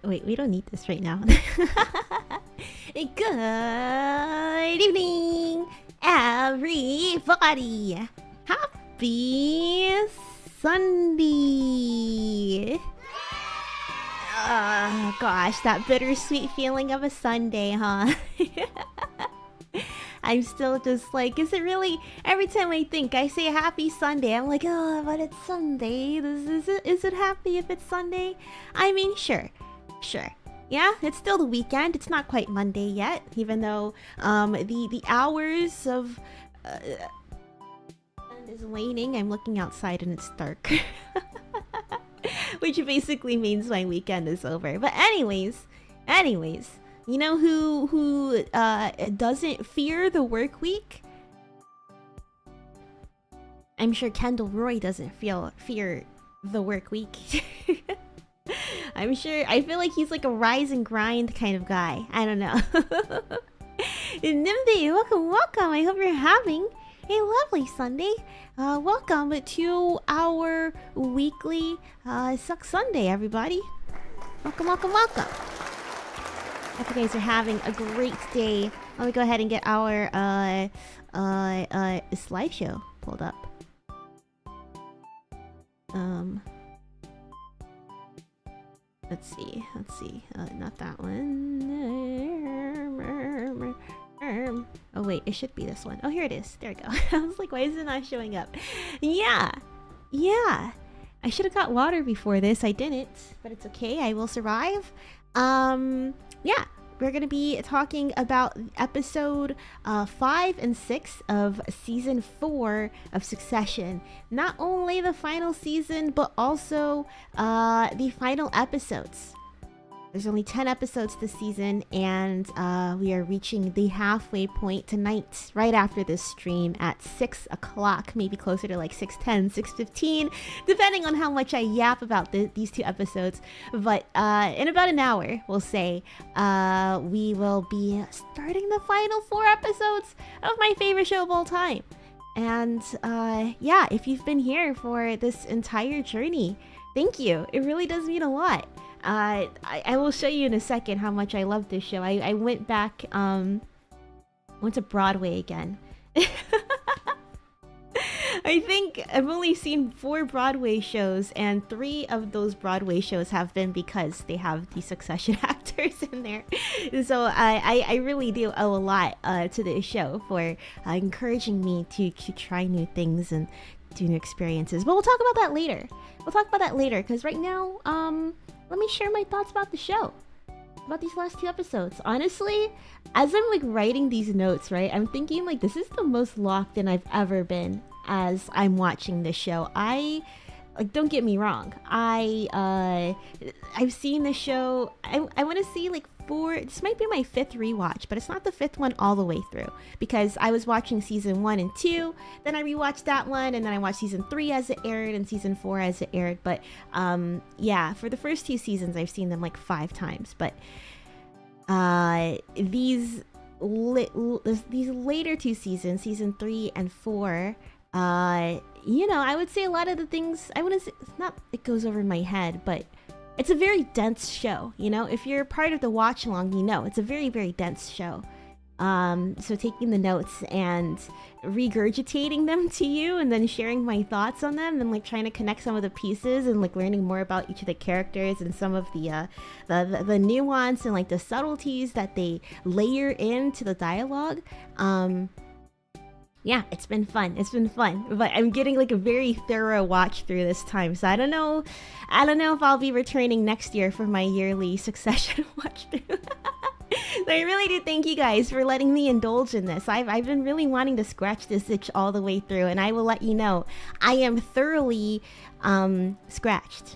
Wait, we don't need this right now. Good evening, everybody. Happy Sunday. Oh gosh, that bittersweet feeling of a Sunday, huh? I'm still just like, is it really? Every time I say happy Sunday, I'm like, oh, but it's Sunday. Is it happy if it's Sunday? I mean, sure. Yeah, it's still the weekend. It's not quite Monday yet, even though the hours of is waning. I'm looking outside and it's dark. Which basically means my weekend is over. But anyways, you know who doesn't fear the work week? I'm sure Kendall Roy doesn't fear the work week. I feel like he's like a rise and grind kind of guy. I don't know. Nimby, welcome. I hope you're having a lovely Sunday. Welcome to our weekly Suck Sunday, everybody. Welcome. Hope you guys are having a great day. Let me go ahead and get our slideshow pulled up. Let's see. Not that one. Oh wait, it should be this one. Oh, here it is. There we go. I was like, why is it not showing up? Yeah. I should have got water before this. I didn't, but it's okay. I will survive. Yeah. We're going to be talking about episode 5 and 6 of season 4 of Succession. Not only the final season, but also the final episodes. There's only 10 episodes this season, and we are reaching the halfway point tonight, right after this stream at 6 o'clock, maybe closer to like 6:10, 6:15, depending on how much I yap about these two episodes. But in about an hour, we'll say, we will be starting the final 4 episodes of my favorite show of all time. And yeah, if you've been here for this entire journey, thank you. It really does mean a lot. I will show you in a second how much I love this show. I went back, went to Broadway again. I think I've only seen 4 Broadway shows, and 3 of those Broadway shows have been because they have the Succession actors in there. So I really do owe a lot to this show for encouraging me to try new things and do new experiences. But we'll talk about that later. Because right now, let me share my thoughts about the show. About these last 2 episodes. Honestly, as I'm like writing these notes, right, I'm thinking like this is the most locked in I've ever been as I'm watching this show. Like, don't get me wrong. I've seen the show. I want to see like 4. This might be my 5th rewatch, but it's not the 5th one all the way through because I was watching season 1 and 2. Then I rewatched that one, and then I watched season 3 as it aired and season 4 as it aired. But yeah, for the first 2 seasons, I've seen them like 5 times. But these later 2 seasons, season 3 and 4. You know, I would say a lot of the things, I wouldn't say, it's not, it goes over my head, but it's a very dense show, you know? If you're part of the Watchalong, you know, it's a very, very dense show. So taking the notes and regurgitating them to you and then sharing my thoughts on them and like trying to connect some of the pieces and like learning more about each of the characters and some of the nuance and like the subtleties that they layer into the dialogue. Yeah, it's been fun. But I'm getting like a very thorough watch through this time. So I don't know if I'll be returning next year for my yearly Succession watch through. So I really do thank you guys for letting me indulge in this. I've been really wanting to scratch this itch all the way through, and I will let you know I am thoroughly itched.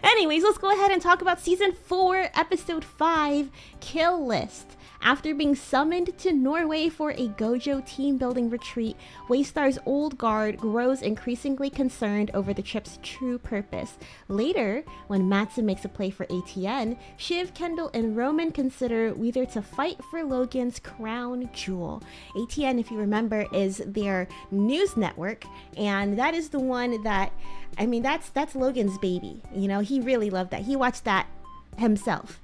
Anyways, let's go ahead and talk about season 4, episode 5, Kill List. After being summoned to Norway for a Gojo team building retreat, Waystar's old guard grows increasingly concerned over the trip's true purpose. Later, when Mattson makes a play for ATN, Shiv, Kendall, and Roman consider whether to fight for Logan's crown jewel. ATN, if you remember, is their news network, and that is the one that, I mean, that's Logan's baby. You know, he really loved that. He watched that himself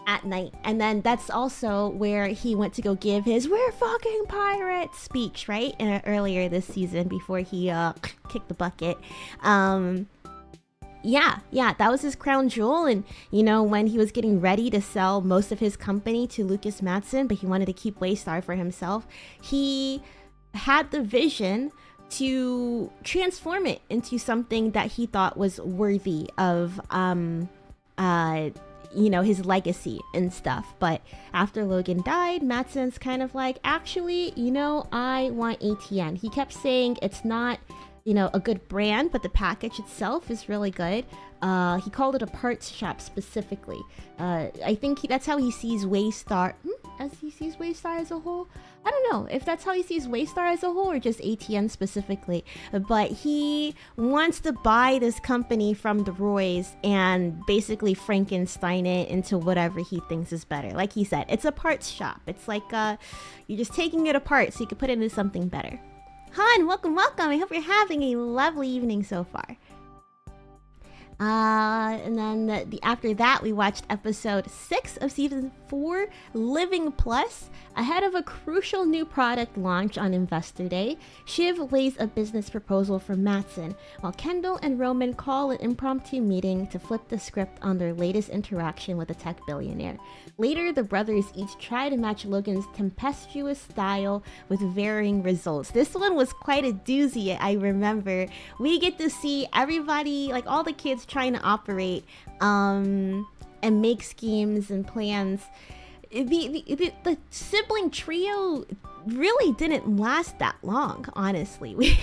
at night, and then that's also where he went to go give his "we're fucking pirates" speech, right? Earlier this season, before he kicked the bucket. Yeah, that was his crown jewel. And you know, when he was getting ready to sell most of his company to Lucas Mattson, but he wanted to keep Waystar for himself, he had the vision to transform it into something that he thought was worthy of you know, his legacy and stuff. But after Logan died, Mattson's kind of like, actually, you know, I want ATN. He kept saying it's not, you know, a good brand, but the package itself is really good. He called it a parts shop specifically. I think that's how he sees Waystar. As he sees Waystar as a whole? I don't know if that's how he sees Waystar as a whole or just ATN specifically. But he wants to buy this company from the Roys and basically Frankenstein it into whatever he thinks is better. Like he said, it's a parts shop. It's like you're just taking it apart so you can put it into something better. Han, welcome. I hope you're having a lovely evening so far. And then after that, we watched episode 6 of season 4, Living Plus. Ahead of a crucial new product launch on Investor Day, Shiv lays a business proposal for Mattson, while Kendall and Roman call an impromptu meeting to flip the script on their latest interaction with a tech billionaire. Later, the brothers each try to match Logan's tempestuous style with varying results. This one was quite a doozy, I remember. We get to see everybody, like all the kids, trying to operate and make schemes and plans. The sibling trio really didn't last that long, honestly.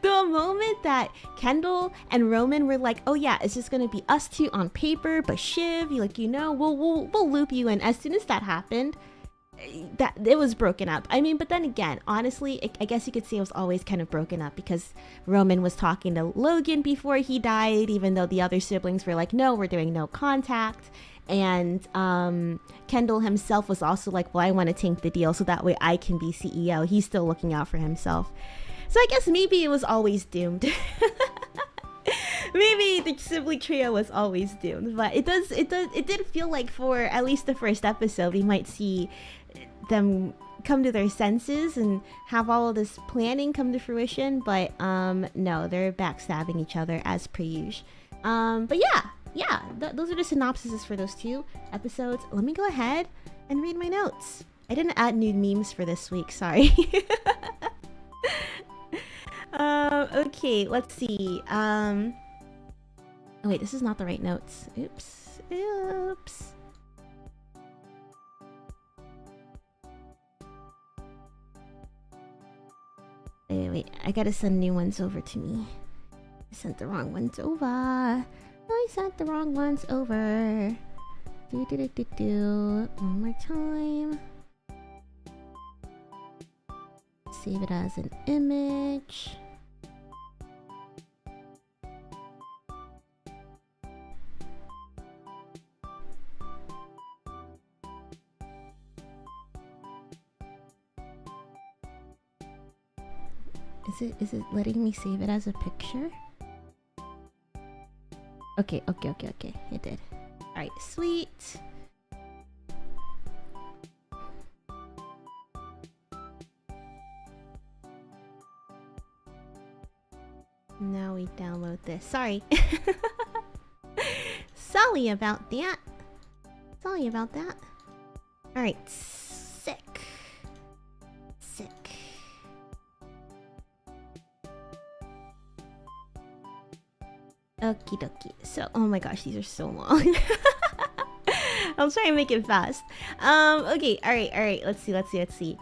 The moment that Kendall and Roman were like, oh yeah, it's just gonna be us two on paper, but Shiv, you know, we'll loop you in. As soon as that happened, that it was broken up. I mean, but then again, honestly, I guess you could say it was always kind of broken up because Roman was talking to Logan before he died, even though the other siblings were like, no, we're doing no contact. And Kendall himself was also like, well, I want to tank the deal so that way I can be CEO. He's still looking out for himself. So I guess maybe it was always doomed. Maybe the sibling trio was always doomed, but it did feel like for at least the first episode we might see them come to their senses and have all of this planning come to fruition. But no, they're backstabbing each other as per usual. But yeah, those are the synopsises for those two episodes. Let me go ahead and read my notes. I didn't add new memes for this week, sorry. Okay, let's see. Oh wait, this is not the right notes. Oops. Wait, I gotta send new ones over to me. I sent the wrong ones over. One more time. Save it as an image. Is it letting me save it as a picture? Okay. It did. Alright, sweet. Now we download this. Sorry. Sorry about that. Alright, sick. Okie dokie. So, oh my gosh, these are so long. I'll try and make it fast. Okay, all right. Let's see.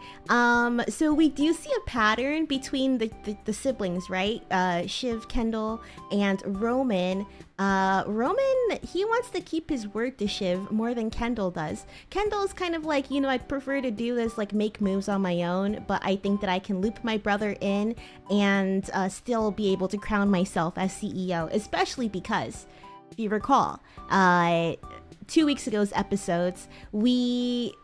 So we do see a pattern between the siblings, right? Shiv, Kendall, and Roman. Roman, he wants to keep his word to Shiv more than Kendall does. Kendall's kind of like, you know, I'd prefer to do this, like make moves on my own, but I think that I can loop my brother in and still be able to crown myself as CEO, especially because, if you recall, 2 weeks ago's episodes, we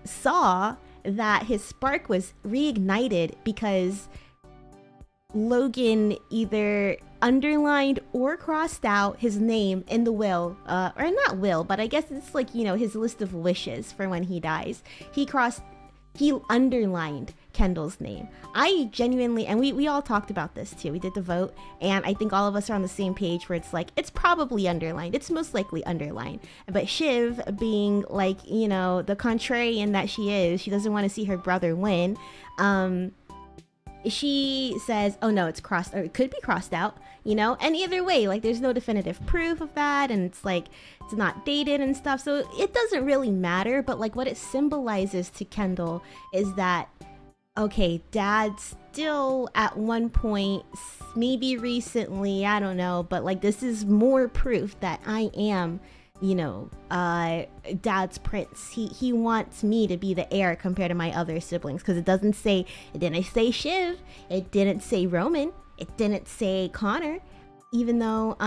saw that his spark was reignited because Logan either underlined or crossed out his name in the will, or not will, but I guess it's like, you know, his list of wishes for when he dies. He underlined Kendall's name. I genuinely, and we all talked about this too, we did the vote, and I think all of us are on the same page where it's like, it's probably underlined, it's most likely underlined. But Shiv, being like, you know, the contrarian that she is, she doesn't want to see her brother win, she says, oh no, it's crossed, or it could be crossed out, you know? And either way, like, there's no definitive proof of that, and it's like, it's not dated and stuff, so it doesn't really matter. But like, what it symbolizes to Kendall is that, okay, Dad still at one point, maybe recently, I don't know, but like, this is more proof that I am, you know, Dad's prince. He wants me to be the heir compared to my other siblings, because it didn't say Shiv, it didn't say Roman, it didn't say Connor, even though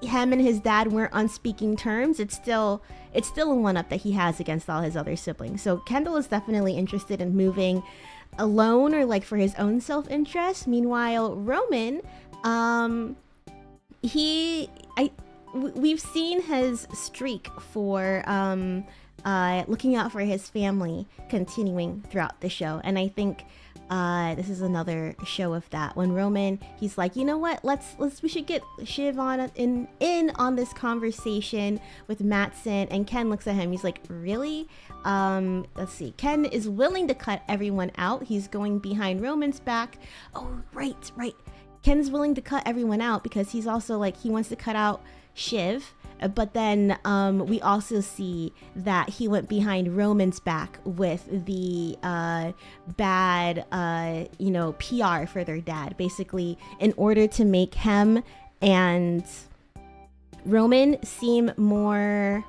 him and his dad weren't on speaking terms. It's still a one-up that he has against all his other siblings. So Kendall is definitely interested in moving alone, or like for his own self-interest. Meanwhile, Roman, we've seen his streak for looking out for his family continuing throughout the show, and I think this is another show of that. When Roman, he's like, you know what, we should get Shiv in on this conversation with Matsson, and Ken looks at him, he's like, really? Let's see, Ken is willing to cut everyone out. He's going behind Roman's back. Oh, right. Ken's willing to cut everyone out because he's also like, he wants to cut out Shiv, but then we also see that he went behind Roman's back with the bad you know, PR for their dad, basically in order to make him and Roman seem more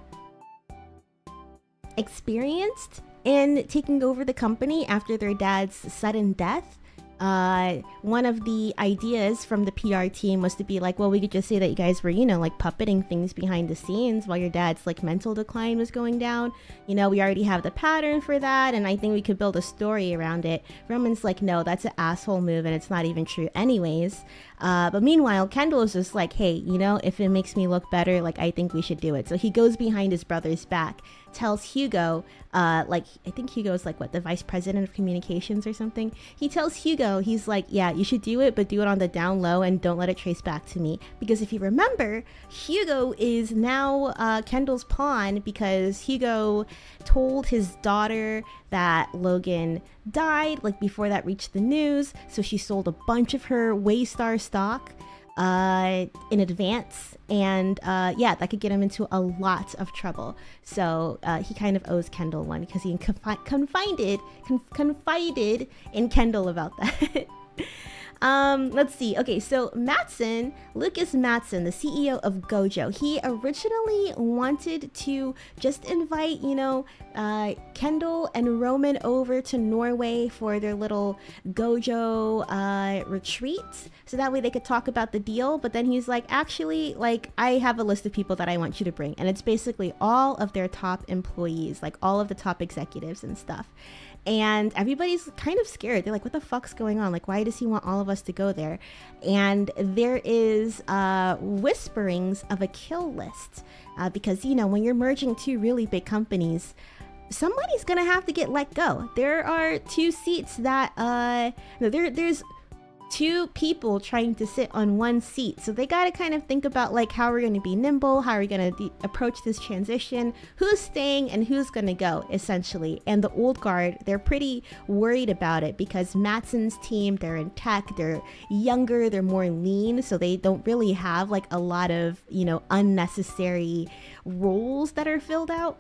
experienced in taking over the company after their dad's sudden death. One of the ideas from the PR team was to be like, well, we could just say that you guys were, you know, like puppeting things behind the scenes while your dad's like mental decline was going down. You know, we already have the pattern for that, and I think we could build a story around it. Roman's like, no, that's an asshole move, and it's not even true anyways. But meanwhile, Kendall is just like, hey, you know, if it makes me look better, like, I think we should do it. So he goes behind his brother's back, tells Hugo, like, I think Hugo's like, what, the vice president of communications or something? He tells Hugo, he's like, yeah, you should do it, but do it on the down low and don't let it trace back to me. Because if you remember, Hugo is now Kendall's pawn, because Hugo told his daughter that Logan died, like, before that reached the news, so she sold a bunch of her Waystar stock in advance, and yeah, that could get him into a lot of trouble. So he kind of owes Kendall one, because he confided in Kendall about that. Let's see. Okay, so Matsson, Lucas Matsson, the CEO of Gojo, he originally wanted to just invite, you know, Kendall and Roman over to Norway for their little Gojo retreat, so that way they could talk about the deal. But then he's like, actually, like, I have a list of people that I want you to bring, and it's basically all of their top employees, like all of the top executives and stuff. And everybody's kind of scared. They're like, what the fuck's going on? Like, why does he want all of us to go there? And there is whisperings of a kill list, because, you know, when you're merging two really big companies, somebody's gonna have to get let go. There are two seats that there's two people trying to sit on one seat. So they got to kind of think about like how we're going to be nimble, how we're going to approach this transition, who's staying and who's going to go, essentially. And the old guard, they're pretty worried about it because Matsson's team, they're in tech, they're younger, they're more lean, so they don't really have like a lot of, you know, unnecessary roles that are filled out.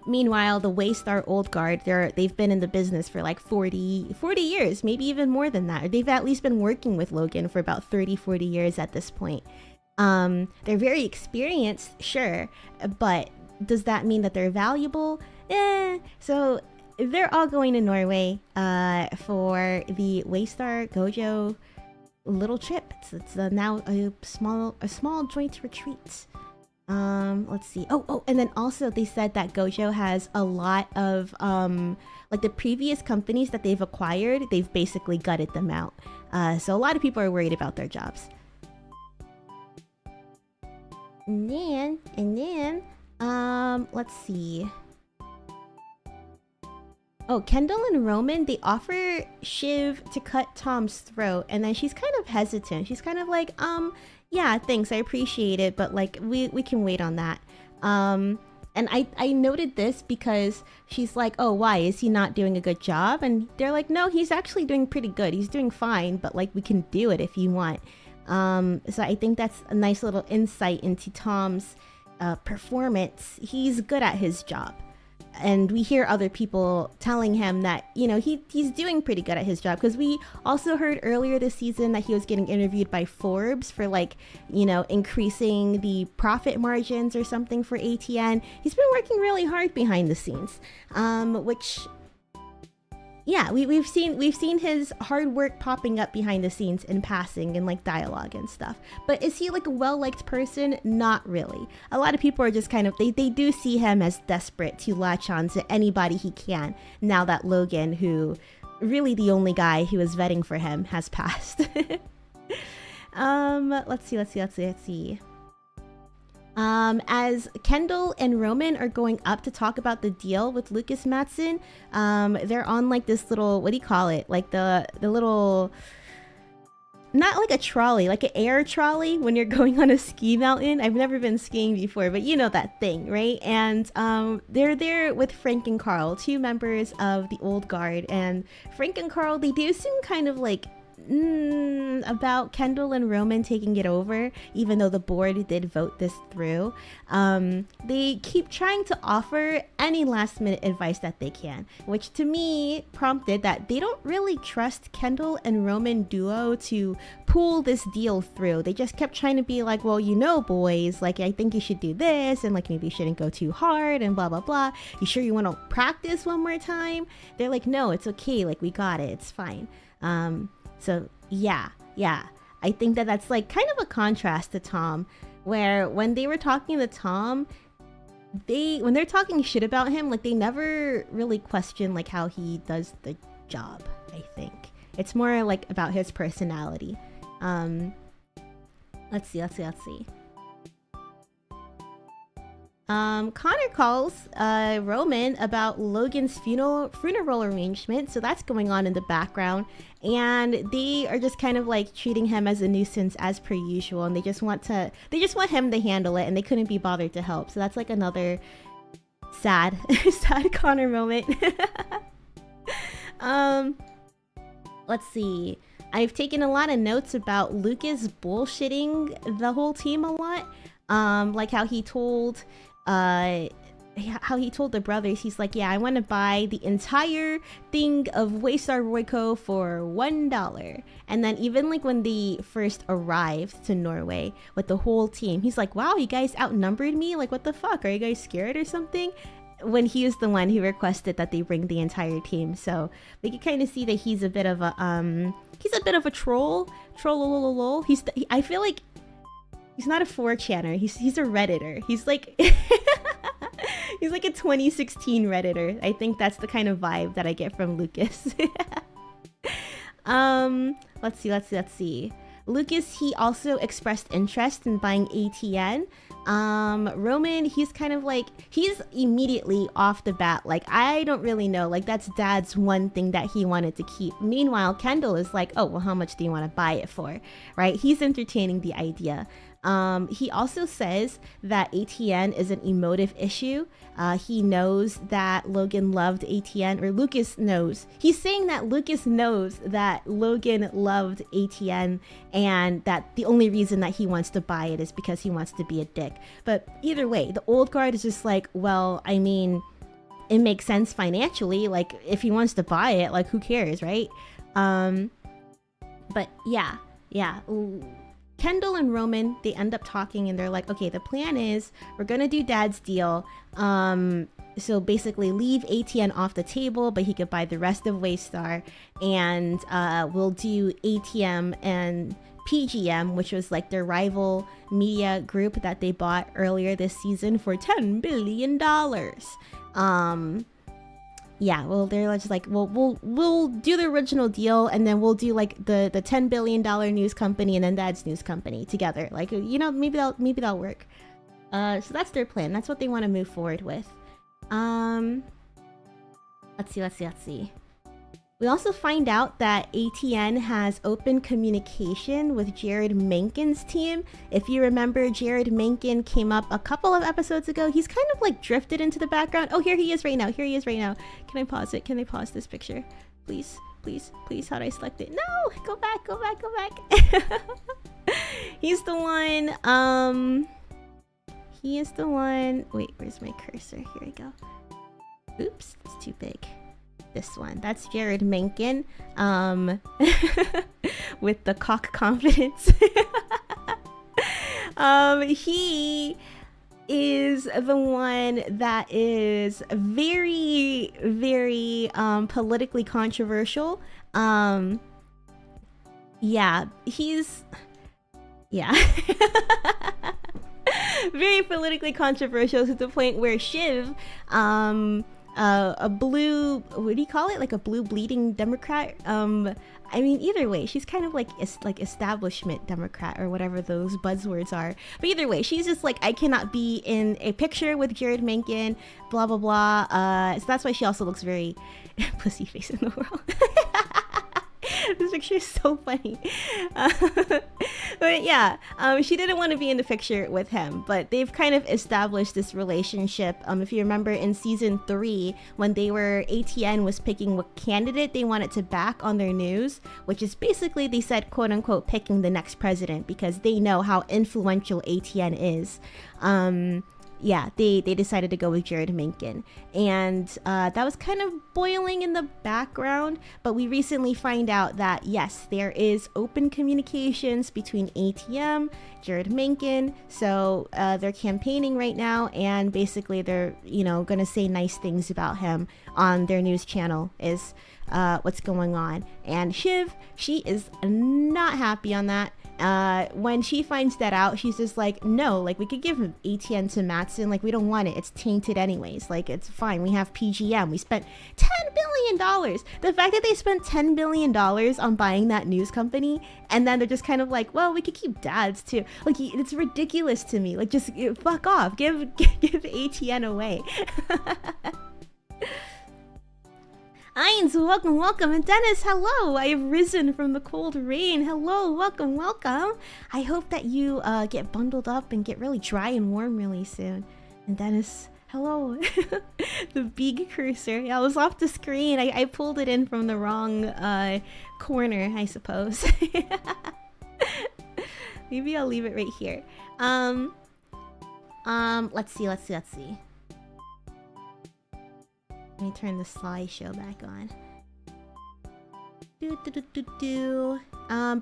Meanwhile, the Waystar Old Guard, they've been in the business for like 40 years, maybe even more than that. Or they've at least been working with Logan for about 40 years at this point. They're very experienced, sure, but does that mean that they're valuable? So they're all going to Norway for the Waystar Gojo little trip. It's now a small joint retreat. Let's see. Oh, and then also they said that Gojo has a lot of like the previous companies that they've acquired, they've basically gutted them out. So a lot of people are worried about their jobs. And then let's see. Oh, Kendall and Roman, they offer Shiv to cut Tom's throat, and then she's kind of hesitant. She's kind of like, yeah, thanks, I appreciate it, but like we can wait on that. And I noted this because she's like, oh, why is he not doing a good job? And they're like, no, he's actually doing pretty good, he's doing fine, but like we can do it if you want. So I think that's a nice little insight into Tom's performance. He's good at his job. And we hear other people telling him that, you know, he's doing pretty good at his job, because we also heard earlier this season that he was getting interviewed by Forbes for like, you know, increasing the profit margins or something for ATN. He's been working really hard behind the scenes, which, yeah, we've seen his hard work popping up behind the scenes in passing and like dialogue and stuff. But is he like a well-liked person? Not really. A lot of people are just kind of, they do see him as desperate to latch on to anybody he can, now that Logan, who really the only guy who is vetting for him, has passed. Let's see. As Kendall and Roman are going up to talk about the deal with Lucas Matsson, they're on like this little, what do you call it? Like the little, not like a trolley, like an air trolley when you're going on a ski mountain. I've never been skiing before, but you know that thing, right? And they're there with Frank and Carl, two members of the old guard. And Frank and Carl, they do seem kind of like about Kendall and Roman taking it over, even though the board did vote this through. They keep trying to offer any last minute advice that they can, which to me prompted that they don't really trust Kendall and Roman duo to pull this deal through. They just kept trying to be like, well, you know, boys, like I think you should do this, and like maybe you shouldn't go too hard and blah blah blah. You sure you want to practice one more time? They're like, no, it's okay, like we got it, it's fine. So yeah, I think that that's like kind of a contrast to Tom, where when they were talking to Tom, when they're talking shit about him, like they never really question like how he does the job. I think it's more like about his personality. Let's see. Connor calls Roman about Logan's funeral arrangement, so that's going on in the background, and they are just kind of like treating him as a nuisance as per usual, and they just want him to handle it, and they couldn't be bothered to help. So that's like another sad Connor moment. Let's see. I've taken a lot of notes about Lucas bullshitting the whole team a lot. Like how he told the brothers, he's like, yeah, I want to buy the entire thing of Waystar Royco for $1. And then even like when they first arrived to Norway with the whole team, he's like, wow, you guys outnumbered me, like what the fuck, are you guys scared or something? When he was the one who requested that they bring the entire team. So we can kind of see that he's a bit of a troll. I feel like he's not a 4chaner. He's a Redditor. He's like he's like a 2016 Redditor. I think that's the kind of vibe that I get from Lucas. Let's see. Lucas, he also expressed interest in buying ATN. Roman, he's kind of like, he's immediately off the bat like, I don't really know, like that's dad's one thing that he wanted to keep. Meanwhile, Kendall is like, oh well, how much do you want to buy it for, right? He's entertaining the idea. He also says that ATN is an emotive issue. He knows that Logan loved ATN, or Lucas knows. He's saying that Lucas knows that Logan loved ATN and that the only reason that he wants to buy it is because he wants to be a dick. But either way, the old guard is just like, well, I mean, it makes sense financially. Like, if he wants to buy it, like, who cares, right? But yeah. Kendall and Roman, they end up talking and they're like, okay, the plan is we're gonna do dad's deal. So basically leave ATN off the table, but he could buy the rest of Waystar, and we'll do ATM and PGM, which was like their rival media group that they bought earlier this season for $10 billion. Yeah, well, they're just like, well, we'll do the original deal, and then we'll do like the $10 billion news company and then dad's news company together. Like, you know, maybe that'll work. So that's their plan. That's what they want to move forward with. Let's see. We also find out that ATN has open communication with Jared Menken's team. If you remember, Jared Menken came up a couple of episodes ago. He's kind of like drifted into the background. Oh, here he is right now. Can I pause it? Can I pause this picture? Please. How do I select it? No! Go back. He's the one. He is the one. Wait, where's my cursor? Here we go. Oops, it's too big. This one. That's Jared Menken, with the cock confidence. He is the one that is very, very politically controversial. Very politically controversial to the point where Shiv, a blue, what do you call it? Like a blue bleeding Democrat. I mean, either way, she's kind of like establishment Democrat or whatever those buzzwords are. But either way, she's just like, I cannot be in a picture with Jared Menken, blah, blah, blah. So that's why she also looks very pussy face in the world. This picture is so funny. But yeah, she didn't want to be in the picture with him, but they've kind of established this relationship. If you remember in season 3, when ATN was picking what candidate they wanted to back on their news, which is basically, they said, quote unquote, picking the next president, because they know how influential ATN is. Yeah, they decided to go with Jared Menken, and that was kind of boiling in the background, but we recently find out that yes, there is open communications between ATM, Jared Menken, so they're campaigning right now, and basically they're, you know, gonna say nice things about him on their news channel is what's going on. And Shiv, she is not happy on that. When she finds that out, she's just like, no, like, we could give ATN to Mattson, like, we don't want it, it's tainted anyways, like, it's fine, we have PGM, we spent $10 billion. The fact that they spent $10 billion on buying that news company, and then they're just kind of like, well, we could keep dad's too, like, it's ridiculous to me, like, just fuck off, give ATN away. Ainz, welcome, and Dennis, hello. I have risen from the cold rain. Hello, welcome. I hope that you get bundled up and get really dry and warm really soon. And Dennis, hello. The big cursor. Yeah, I was off the screen. I pulled it in from the wrong corner, I suppose. Maybe I'll leave it right here. Let's see. Let me turn the slideshow back on.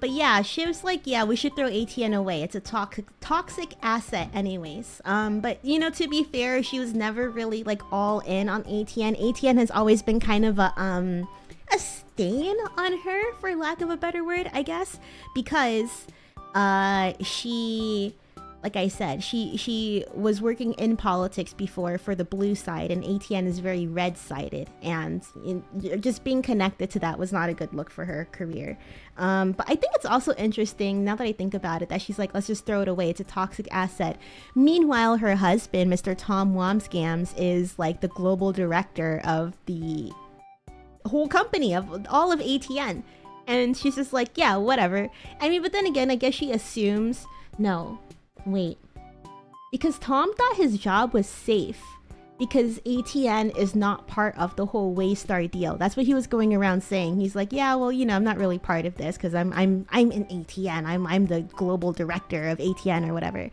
But yeah, Shiv's like, yeah, we should throw ATN away. It's a toxic asset anyways. But you know, to be fair, she was never really like all in on ATN. ATN has always been kind of a stain on her, for lack of a better word, I guess, because she like I said, she was working in politics before for the blue side, and ATN is very red-sided, and just being connected to that was not a good look for her career. But I think it's also interesting, now that I think about it, that she's like, let's just throw it away. It's a toxic asset. Meanwhile, her husband, Mr. Tom Wamsgams, is like the global director of the whole company, of all of ATN. And she's just like, yeah, whatever. I mean, but then again, I guess she assumes, no, wait. Because Tom thought his job was safe because ATN is not part of the whole Waystar deal. That's what he was going around saying. He's like, yeah, well, you know, I'm not really part of this because I'm in ATN. I'm the global director of ATN or whatever.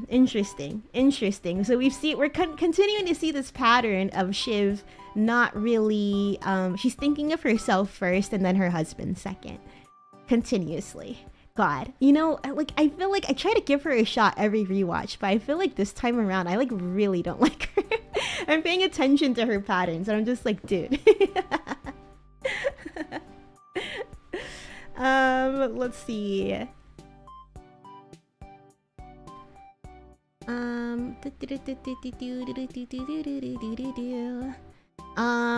Interesting. So we're continuing to see this pattern of Shiv not really, she's thinking of herself first and then her husband second, continuously. God, you know, like, I feel like I try to give her a shot every rewatch, but I feel like this time around I like really don't like her. I'm paying attention to her patterns and I'm just like, dude. Let's see.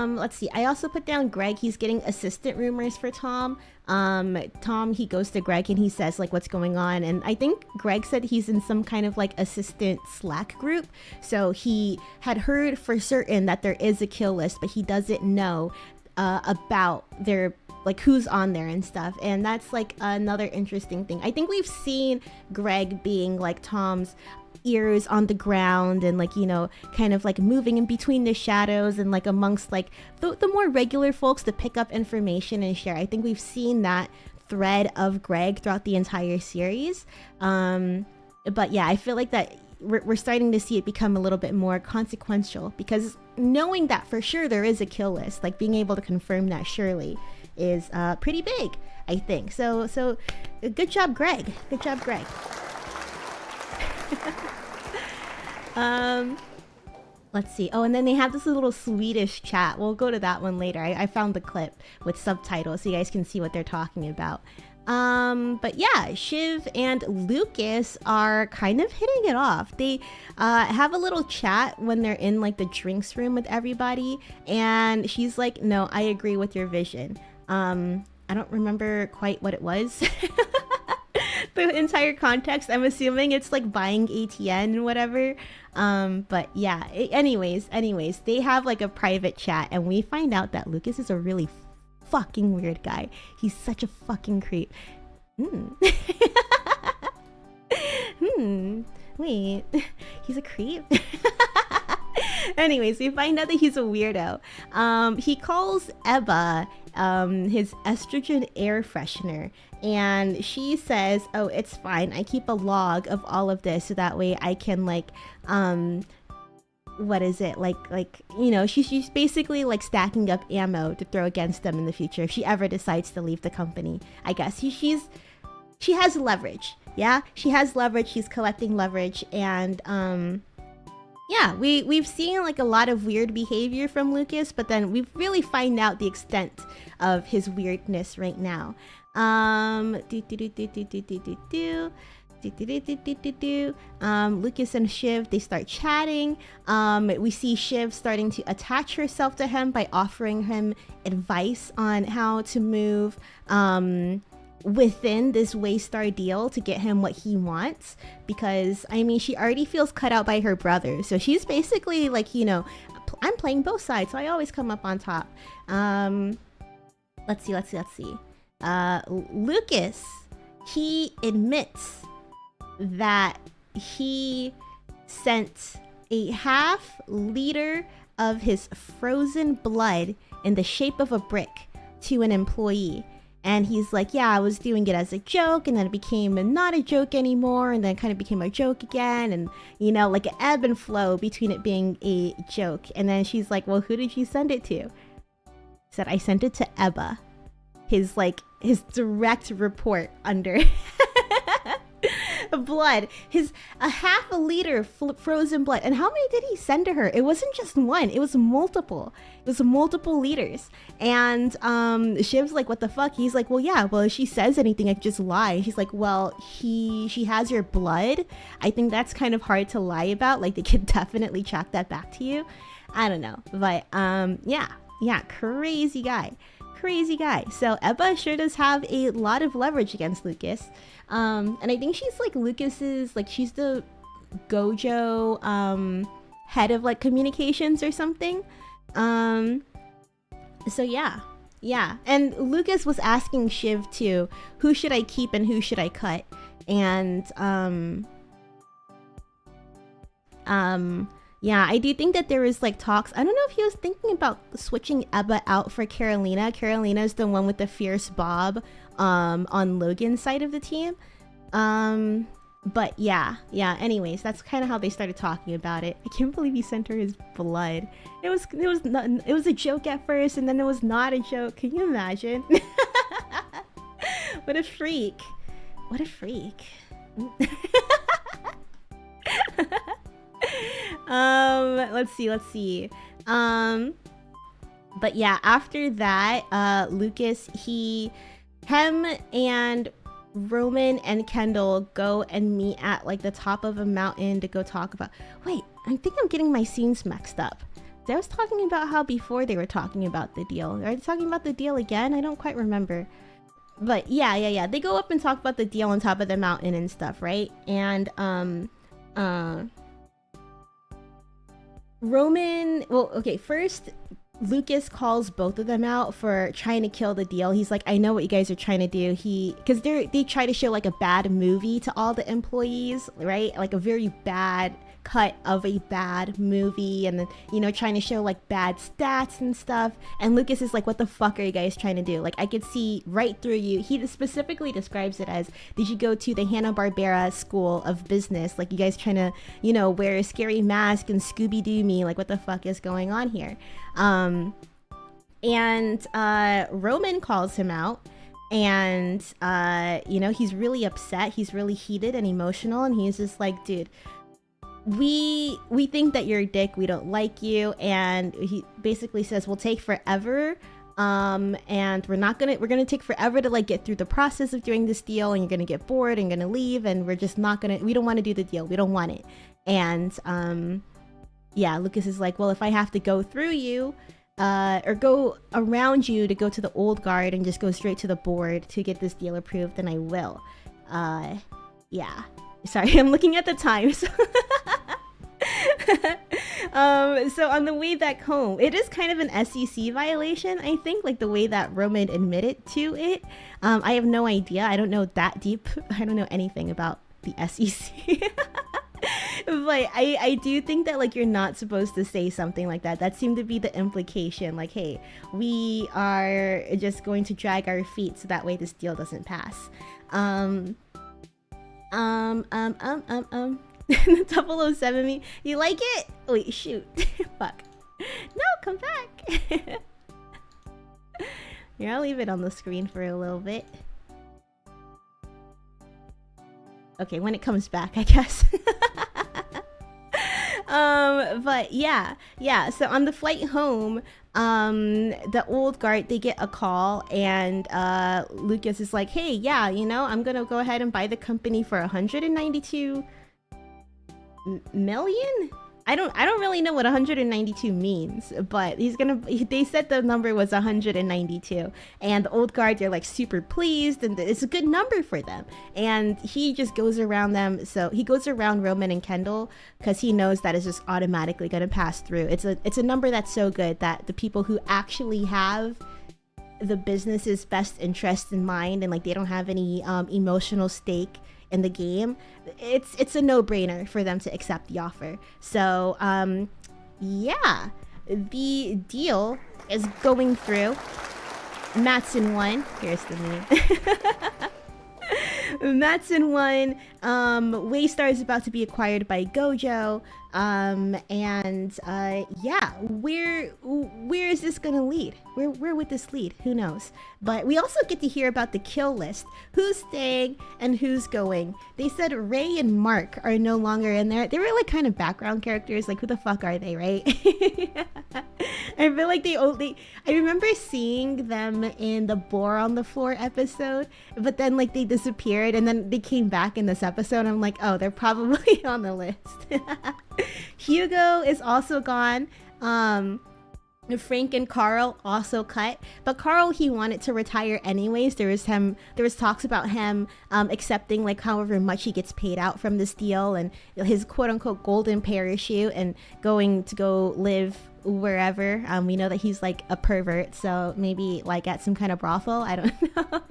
Let's see. I also put down Greg. He's getting assistant rumors for Tom. Tom, he goes to Greg and he says like what's going on, and I think Greg said he's in some kind of like assistant Slack group, so he had heard for certain that there is a kill list, but he doesn't know about their like who's on there and stuff. And that's like another interesting thing. I think we've seen Greg being like Tom's ears on the ground and like, you know, kind of like moving in between the shadows and like amongst like the more regular folks to pick up information and share. I think we've seen that thread of Greg throughout the entire series. But yeah, I feel like that we're starting to see it become a little bit more consequential, because knowing that for sure there is a kill list, like being able to confirm that surely is pretty big, I think. So good job, Greg. Good job, Greg. Let's see. Oh, and then they have this little Swedish chat. We'll go to that one later. I found the clip with subtitles so you guys can see what they're talking about. But yeah, Shiv and Lucas are kind of hitting it off. They have a little chat when they're in like the drinks room with everybody, and she's like, no, I agree with your vision. I don't remember quite what it was. The entire context. I'm assuming it's like buying ATN and whatever. But yeah, anyways, they have like a private chat, and we find out that Lucas is a really fucking weird guy. He's such a fucking creep. Wait, he's a creep? Anyways, we find out that he's a weirdo. He calls Ebba his estrogen air freshener, and she says, oh, it's fine, I keep a log of all of this so that way I can like what is it, like you know, she's basically like stacking up ammo to throw against them in the future if she ever decides to leave the company. I guess she has leverage. Yeah, she has leverage. She's collecting leverage, and yeah, we've seen like a lot of weird behavior from Lucas, but then we really find out the extent of his weirdness right now. Lucas and Shiv, they start chatting. We see Shiv starting to attach herself to him by offering him advice on how to move within this Waystar deal to get him what he wants, because I mean, she already feels cut out by her brother, so she's basically like, you know, I'm playing both sides, so I always come up on top. Let's see. Lucas, he admits that he sent a half-liter of his frozen blood in the shape of a brick to an employee. And he's like, yeah, I was doing it as a joke, and then it became not a joke anymore, and then it kind of became a joke again, and, you know, like an ebb and flow between it being a joke. And then she's like, well, who did you send it to? He said, I sent it to Ebba. His direct report under blood. A half a liter frozen blood. And how many did he send to her? It wasn't just one. It was multiple. It was multiple liters. And Shiv's like, what the fuck? He's like, well, yeah. Well, if she says anything, I could just lie. He's like, well, she has your blood. I think that's kind of hard to lie about. Like, they could definitely track that back to you. I don't know. But yeah, crazy guy. Crazy guy. So Ebba sure does have a lot of leverage against Lucas. And I think she's like Lucas's, like, she's the Gojo head of like communications or something. So yeah. And Lucas was asking Shiv too, who should I keep and who should I cut? And yeah, I do think that there was like talks. I don't know if he was thinking about switching Ebba out for Carolina. Carolina's the one with the fierce bob on Logan's side of the team. But yeah, anyways, that's kind of how they started talking about it. I can't believe he sent her his blood. It was a joke at first, and then it was not a joke. Can you imagine? What a freak. What a freak. Let's see. But yeah, after that, Lucas, him and Roman and Kendall go and meet at like the top of a mountain to go talk about. Wait, I think I'm getting my scenes mixed up. I was talking about how before they were talking about the deal. Are they talking about the deal again? I don't quite remember. But yeah. They go up and talk about the deal on top of the mountain and stuff, right? And Roman, well, okay, first Lucas calls both of them out for trying to kill the deal. He's like, I know what you guys are trying to do. Because they try to show like a bad movie to all the employees, right? Like a very bad cut of a bad movie, and then, you know, trying to show like bad stats and stuff. And Lucas is like, what the fuck are you guys trying to do? Like, I could see right through you. He specifically describes it as, did you go to the Hanna-Barbera School of Business? Like, you guys trying to, you know, wear a scary mask and Scooby-Doo me? Like, what the fuck is going on here? Roman calls him out, and you know, he's really upset. He's really heated and emotional, and he's just like, dude, we think that you're a dick, we don't like you. And he basically says, we'll take forever, and we're gonna take forever to like get through the process of doing this deal, and you're gonna get bored and gonna leave, and we don't want to do the deal, we don't want it. And yeah, Lucas is like, well, if I have to go through you or go around you to go to the old guard and just go straight to the board to get this deal approved, then I will. Yeah, sorry, I'm looking at the time. So on the way back home, it is kind of an SEC violation, I think, like the way that Roman admitted to it. I have no idea. I don't know that deep. I don't know anything about the SEC. But I do think that like you're not supposed to say something like that. That seemed to be the implication. Like, hey, we are just going to drag our feet so that way this deal doesn't pass. 007 me. You like it? Wait, shoot. Fuck. No, come back. Yeah, I'll leave it on the screen for a little bit. Okay, when it comes back, I guess. But yeah, so on the flight home, the old guard, they get a call, and Lucas is like, hey, yeah, you know, I'm gonna go ahead and buy the company for 192 million. I don't really know what 192 means, but they said the number was 192, and the old guard, they're like super pleased, and it's a good number for them. And he just goes around them, so he goes around Roman and Kendall because he knows that it's just automatically gonna pass through. It's a number that's so good that the people who actually have the business's best interest in mind, and like they don't have any emotional stake in the game, it's a no-brainer for them to accept the offer. So yeah, the deal is going through. Matson won. Here's the meme. Matson won. Waystar is about to be acquired by Gojo. Yeah, where is this gonna lead? Where would this lead? Who knows? But we also get to hear about the kill list, who's staying and who's going. They said Ray and Mark are no longer in there. They were like kind of background characters, like who the fuck are they, right? I feel like I remember seeing them in the Boar on the Floor episode, but then like they disappeared and then they came back in this episode. I'm like, oh, they're probably on the list. Hugo is also gone. Frank and Carl also cut, but Carl, he wanted to retire anyways. There was talks about him accepting like however much he gets paid out from this deal and his quote-unquote golden parachute and going to go live wherever. We know that he's like a pervert, so maybe like at some kind of brothel, I don't know.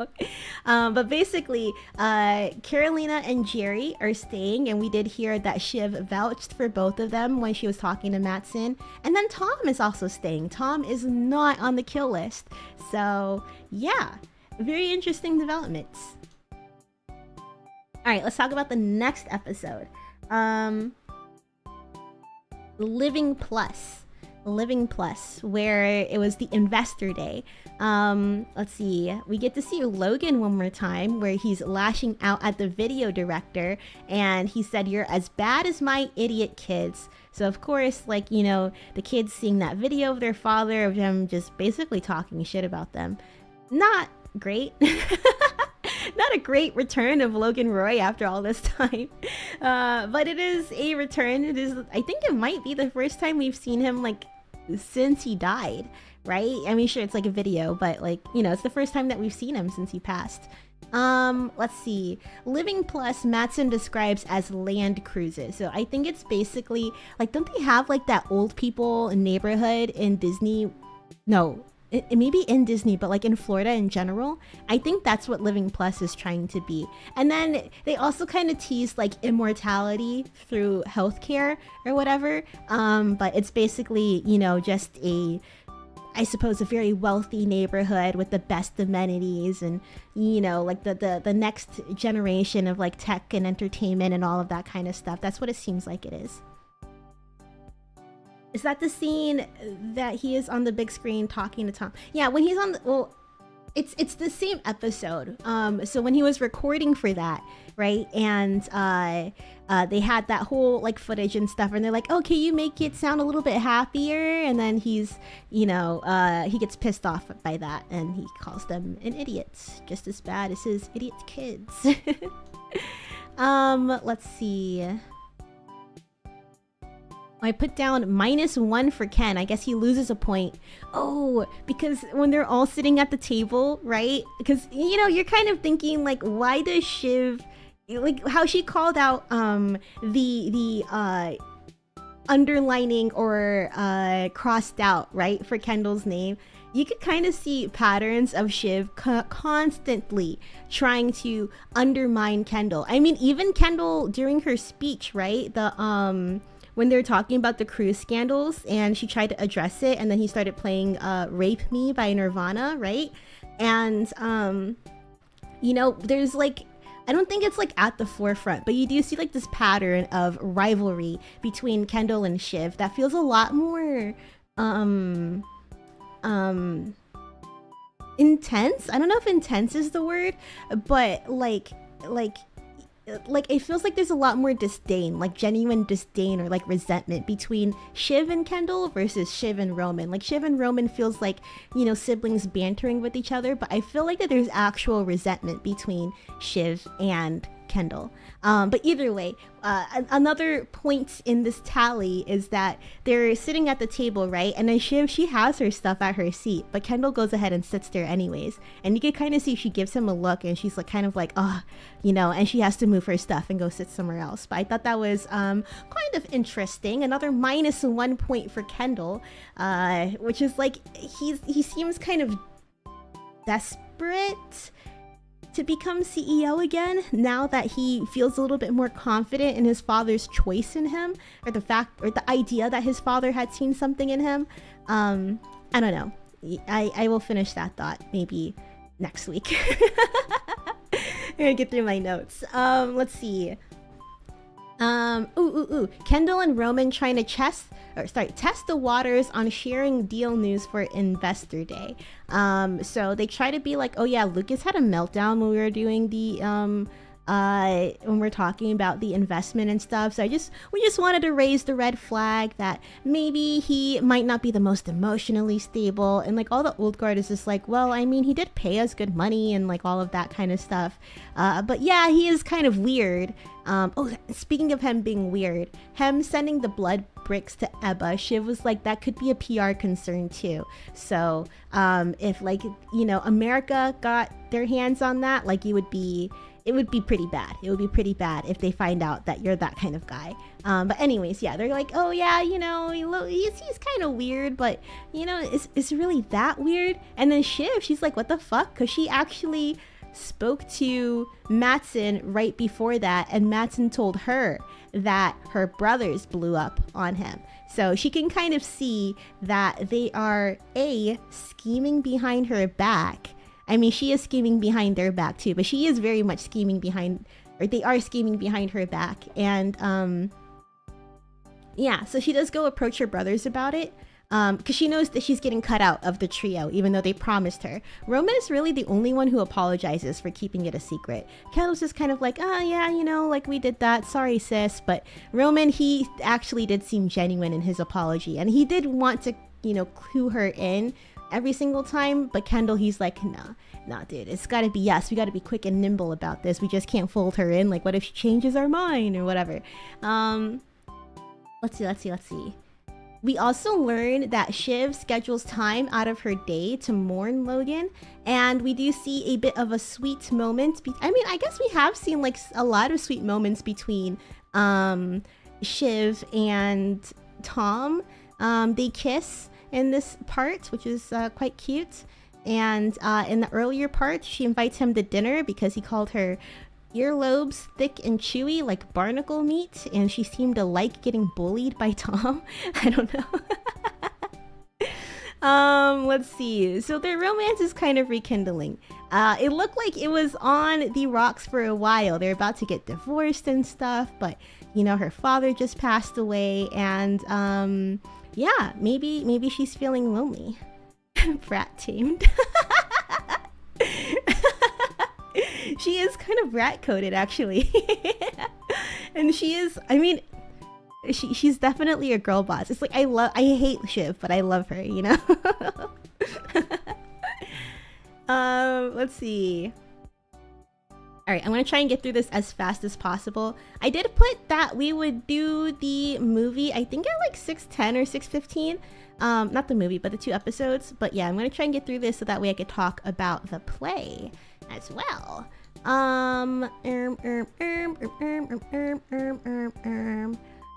But basically Carolina and Jerry are staying, and we did hear that Shiv vouched for both of them when she was talking to Mattson. And then Tom is also staying. Tom is not on the kill list, so yeah, very interesting developments. All right, let's talk about the next episode. Living Plus, where it was the investor day. Let's see, we get to see Logan one more time where he's lashing out at the video director, and he said, "You're as bad as my idiot kids." So of course, like, you know, the kids seeing that video of their father, of him just basically talking shit about them. Not great. Not a great return of Logan Roy after all this time. But it is a return. It is, I think it might be the first time we've seen him like since he died, right? I mean, sure, it's like a video, but like, you know, it's the first time that we've seen him since he passed. Let's see. Living Plus, Mattson describes as land cruises. So I think it's basically like, don't they have like that old people neighborhood in Disney? No, it may be in Disney, but like in Florida in general. I think that's what Living Plus is trying to be. And then they also kind of tease like immortality through healthcare or whatever. But it's basically, you know, just I suppose a very wealthy neighborhood with the best amenities and, you know, like the next generation of like tech and entertainment and all of that kind of stuff. That's what it seems like it is. Is that the scene that he is on the big screen talking to Tom? Yeah, when he's on the, well, it's the same episode. So when he was recording for that, right? And they had that whole like footage and stuff, and they're like, "Oh, can you make it sound a little bit happier?" And then he's, you know, he gets pissed off by that, and he calls them an idiot, just as bad as his idiot kids. Let's see. I put down -1 for Ken. I guess he loses a point. Oh, because when they're all sitting at the table, right? Because, you know, you're kind of thinking like, why does Shiv, like how she called out the underlining or crossed out, right, for Kendall's name. You could kind of see patterns of Shiv constantly trying to undermine Kendall. I mean, even Kendall during her speech, right? When they're talking about the cruise scandals, and she tried to address it, and then he started playing Rape Me by Nirvana, right? And you know, there's like, I don't think it's like at the forefront, but you do see like this pattern of rivalry between Kendall and Shiv that feels a lot more intense. I don't know if intense is the word, but like it feels like there's a lot more disdain, like genuine disdain or like resentment between Shiv and Kendall versus Shiv and Roman. Like Shiv and Roman feels like, you know, siblings bantering with each other, but I feel like that there's actual resentment between Shiv and Kendall. But either way, another point in this tally is that they're sitting at the table, right? And then Shiv, she has her stuff at her seat, but Kendall goes ahead and sits there anyways. And you can kind of see she gives him a look, and she's like kind of like, oh, you know, and she has to move her stuff and go sit somewhere else. But I thought that was kind of interesting. Another -1 point for Kendall, which is like, he seems kind of desperate to become CEO again now that he feels a little bit more confident in his father's choice in him, or the idea that his father had seen something in him. I don't know. I will finish that thought maybe next week. I'm gonna get through my notes. Let's see. Kendall and Roman trying to test the waters on sharing deal news for Investor Day. So they try to be like, oh yeah, Lucas had a meltdown when we were doing the when we're talking about the investment and stuff. So we just wanted to raise the red flag that maybe he might not be the most emotionally stable. And like all the old guard is just like, well, I mean, he did pay us good money and like all of that kind of stuff. But yeah, he is kind of weird. Speaking of him being weird, him sending the blood bricks to Ebba, Shiv was like, that could be a PR concern too. So if like, you know, America got their hands on that, like it would be pretty bad. It would be pretty bad if they find out that you're that kind of guy. But anyways, yeah, they're like, oh yeah, you know, he's kind of weird, but you know, it's really that weird? And then Shiv, she's like, what the fuck? Because she actually spoke to Mattson right before that, and Mattson told her that her brothers blew up on him. So she can kind of see that they are scheming behind her back. I mean, she is scheming behind their back too, but she is very much scheming behind, or they are scheming behind her back. And yeah, so she does go approach her brothers about it, because she knows that she's getting cut out of the trio, even though they promised her. Roman is really the only one who apologizes for keeping it a secret. Kendall's just kind of like, oh yeah, you know, like we did that, sorry sis. But Roman, he actually did seem genuine in his apology, and he did want to, you know, clue her in every single time. But Kendall, he's like, nah dude, it's gotta be us. We gotta be quick and nimble about this. We just can't fold her in. Like, what if she changes our mind or whatever? Let's see. We also learn that Shiv schedules time out of her day to mourn Logan, and we do see a bit of a sweet moment. I mean, I guess we have seen like a lot of sweet moments between Shiv and Tom. They kiss in this part, which is quite cute. And in the earlier part, she invites him to dinner because he called her earlobes thick and chewy like barnacle meat, and she seemed to like getting bullied by Tom. I don't know. Let's see. So their romance is kind of rekindling. It looked like it was on the rocks for a while. They're about to get divorced and stuff, but you know, her father just passed away, and yeah, maybe she's feeling lonely. Brat tamed. She is kind of rat coded actually. And she is, I mean, she's definitely a girl boss. It's like I hate Shiv, but I love her, you know. Let's see. All right, I'm gonna try and get through this as fast as possible. I did put that we would do the movie, I think at like 6:10 or 6:15. Not the movie, but the 2 episodes. But yeah, I'm gonna try and get through this so that way I could talk about the play as well.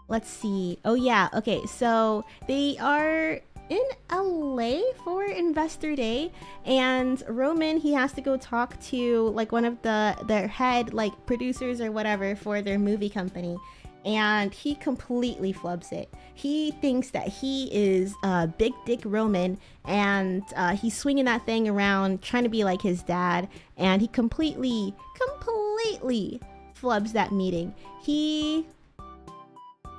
Let's see. Oh yeah, okay, so they are in LA for Investor Day, and Roman, he has to go talk to like one of their head like producers or whatever for their movie company, and he completely flubs it. He thinks that he is Big Dick Roman, and he's swinging that thing around trying to be like his dad, and he completely flubs that meeting.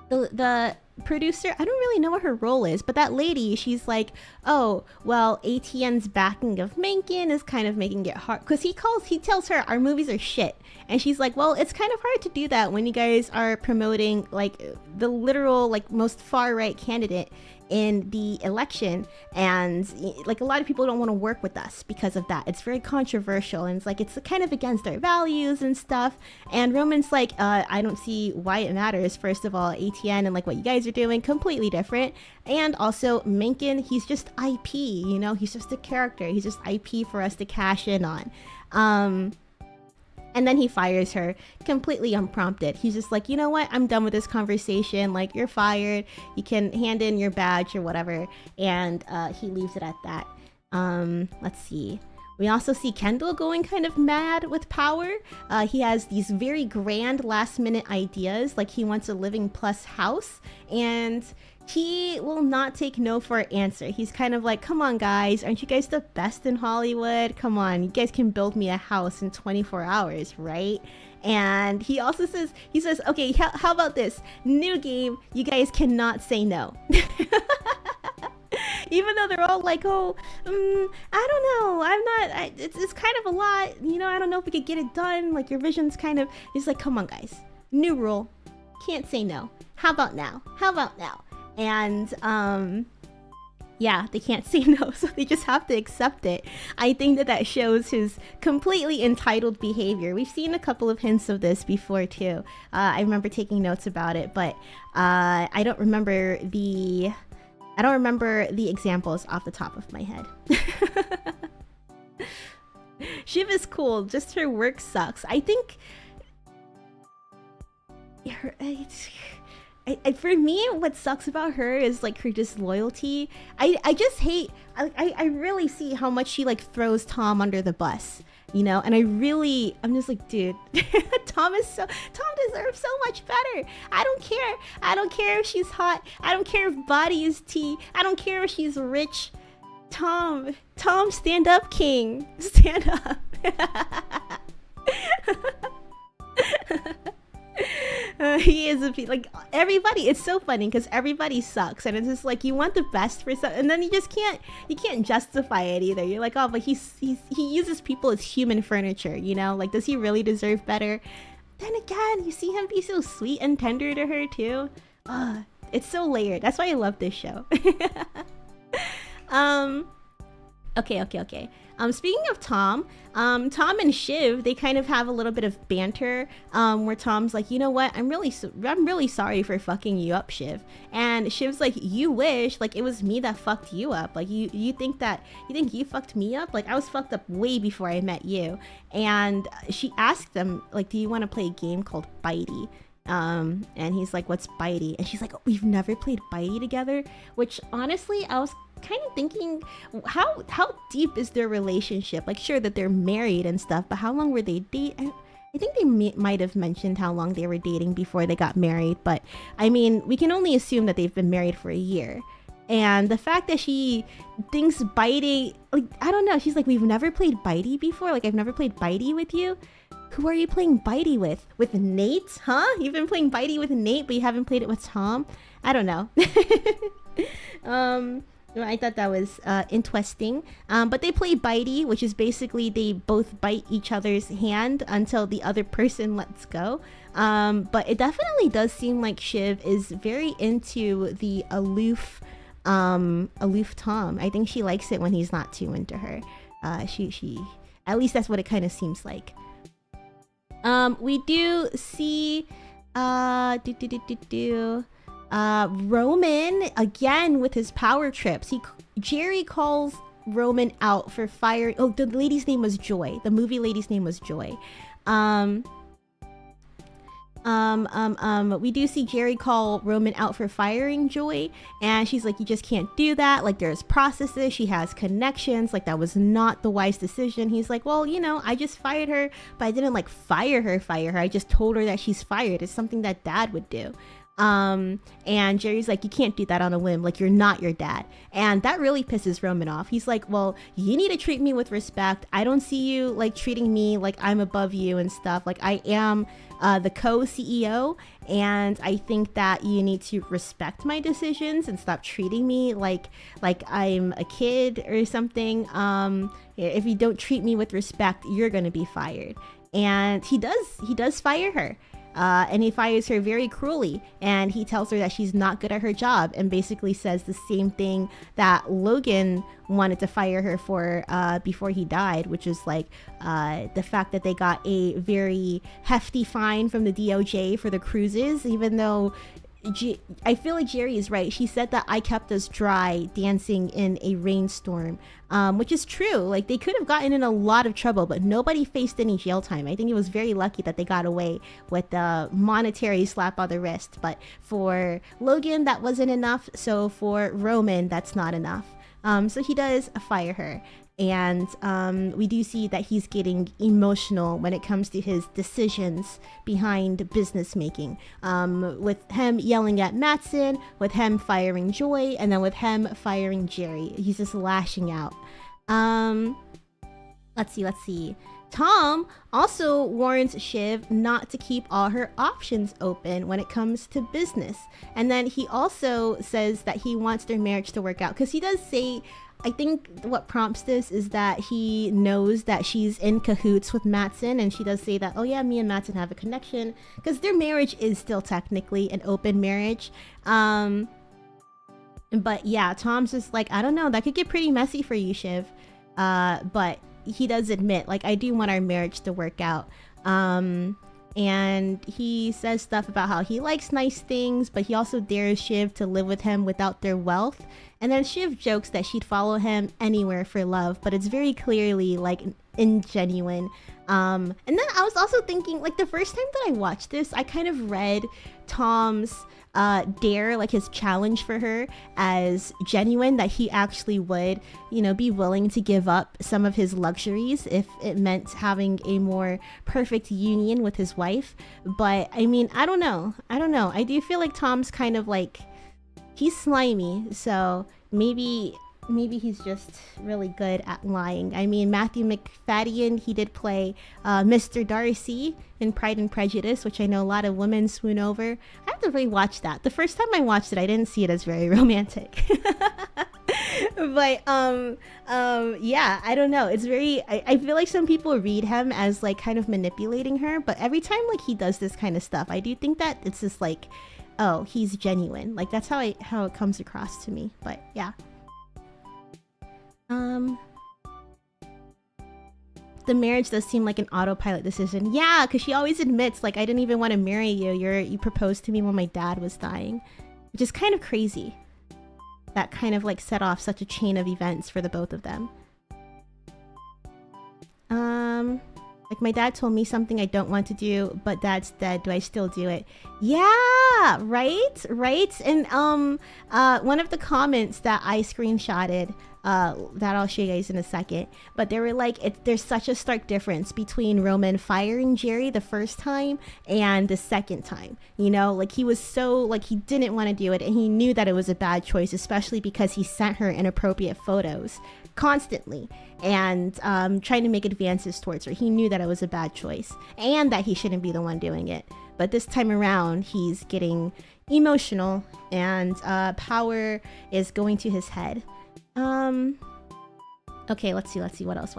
The producer, I don't really know what her role is, but that lady, she's like, oh well, ATN's backing of Mencken is kind of making it hard, because he tells her our movies are shit, and she's like, well, it's kind of hard to do that when you guys are promoting like the literal like most far right candidate in the election, and like a lot of people don't want to work with us because of that. It's very controversial, and it's like it's kind of against our values and stuff. And Roman's like, I don't see why it matters. First of all, ATN and like what you guys are doing, completely different. And also Mencken, he's just IP, you know, he's just a character, he's just IP for us to cash in on. And then he fires her completely unprompted. He's just like, you know what? I'm done with this conversation. Like, you're fired. You can hand in your badge or whatever. And he leaves it at that. Let's see. We also see Kendall going kind of mad with power. He has these very grand last minute ideas. Like he wants a living plus house. And he will not take no for an answer. He's kind of like, come on guys, aren't you guys the best in Hollywood? Come on, you guys can build me a house in 24 hours, right? And he also says, okay, how about this? New game, you guys cannot say no. Even though they're all like, oh, I don't know, it's kind of a lot, you know, I don't know if we could get it done, like your vision's kind of, it's like, come on guys, new rule, can't say no. How about now? And yeah, they can't say no, so they just have to accept it. I think that shows his completely entitled behavior. We've seen a couple of hints of this before too. I remember taking notes about it, but I don't remember the examples off the top of my head. Shiv is cool, just her work sucks. I think for me, what sucks about her is like her disloyalty. I just hate, I really see how much she like throws Tom under the bus, you know, and I'm just like, dude, Tom deserves so much better. I don't care if she's hot, I don't care if body is tea, I don't care if she's rich. Tom, stand up, king, stand up. He is like everybody. It's so funny because everybody sucks, and it's just like you want the best for some, and then you can't justify it either. You're like, oh, but he uses people as human furniture, you know? Like, does he really deserve better? Then again, you see him be so sweet and tender to her too. It's so layered. That's why I love this show. Okay. Speaking of Tom and Shiv, they kind of have a little bit of banter, where Tom's like, you know what? I'm really sorry for fucking you up, Shiv. And Shiv's like, you wish, like it was me that fucked you up. Like you think you fucked me up? Like I was fucked up way before I met you. And she asked him, like, do you want to play a game called Bitey? And he's like, what's Bitey? And she's like, oh, we've never played Bitey together, which honestly, I was kind of thinking, how deep is their relationship? Like, sure that they're married and stuff, but how long were they dating? I think they might have mentioned how long they were dating before they got married, but I mean, we can only assume that they've been married for a year. And the fact that she thinks Bitey, like, I don't know, she's like, we've never played Bitey before, like I've never played Bitey with you. Who are you playing Bitey with? With Nate? Huh? You've been playing Bitey with Nate, but you haven't played it with Tom? I don't know. I thought that was interesting. But they play Bitey, which is basically they both bite each other's hand until the other person lets go. But it definitely does seem like Shiv is very into the aloof Tom. I think she likes it when he's not too into her. She at least that's what it kind of seems like. We do see Roman again with his power trips. Jerry calls Roman out for fire. Oh, the lady's name was Joy. The movie lady's name was Joy. We do see Jerry call Roman out for firing Joy, and she's like, you just can't do that. Like, there's processes, she has connections, like that was not the wise decision. He's like, well, you know, I just fired her, but I didn't like fire her. I just told her that she's fired. It's something that dad would do. And Jerry's like, you can't do that on a whim, like you're not your dad. And that really pisses Roman off. He's like, well, you need to treat me with respect. I don't see you like treating me like I'm above you and stuff. Like, I am the co-CEO, and I think that you need to respect my decisions and stop treating me like I'm a kid or something. If you don't treat me with respect, you're gonna be fired. And he does fire her. And he fires her very cruelly, and he tells her that she's not good at her job, and basically says the same thing that Logan wanted to fire her for before he died, which is like the fact that they got a very hefty fine from the DOJ for the cruises, even though I feel like Jerry is right. She said that I kept us dry dancing in a rainstorm, which is true. Like, they could have gotten in a lot of trouble, but nobody faced any jail time. I think it was very lucky that they got away with the monetary slap on the wrist. But for Logan, that wasn't enough. So for Roman, that's not enough. So he does fire her. And we do see that he's getting emotional when it comes to his decisions behind business making. With him yelling at Mattson, with him firing Joy, and then with him firing Jerry. He's just lashing out. Let's see. Tom also warns Shiv not to keep all her options open when it comes to business. And then he also says that he wants their marriage to work out, because he does say, I think what prompts this is that he knows that she's in cahoots with Mattson, and she does say that, oh yeah, me and Mattson have a connection, because their marriage is still technically an open marriage. But yeah, Tom's just like, I don't know, that could get pretty messy for you, Shiv. But he does admit, like, I do want our marriage to work out. And he says stuff about how he likes nice things, but he also dares Shiv to live with him without their wealth. And then Shiv jokes that she'd follow him anywhere for love, but it's very clearly like ingenuine. And then I was also thinking, like, the first time that I watched this, I kind of read Tom's dare, like his challenge for her, as genuine, that he actually would, you know, be willing to give up some of his luxuries if it meant having a more perfect union with his wife. But I mean, I don't know. I do feel like Tom's kind of like, he's slimy, so maybe he's just really good at lying. I mean, Matthew McFadden, he did play Mr. Darcy in Pride and Prejudice, which I know a lot of women swoon over. I have to rewatch that. The first time I watched it, I didn't see it as very romantic. But yeah, I don't know. It's very, I feel like some people read him as like kind of manipulating her, but every time like he does this kind of stuff, I do think that it's just like, oh, he's genuine. Like that's how it comes across to me. But yeah. The marriage does seem like an autopilot decision. Yeah, because she always admits, like, I didn't even want to marry you. You proposed to me when my dad was dying. Which is kind of crazy. That kind of like set off such a chain of events for the both of them. Like my dad told me something I don't want to do, but dad's dead. Do I still do it? Yeah, right? And one of the comments that I screenshotted, that I'll show you guys in a second, but they were like, there's such a stark difference between Roman firing Jerry the first time and the second time. You know, like he was so, like he didn't want to do it, and he knew that it was a bad choice, especially because he sent her inappropriate photos constantly and trying to make advances towards her. He knew that it was a bad choice and that he shouldn't be the one doing it. But this time around, he's getting emotional and power is going to his head. Okay, let's see what else.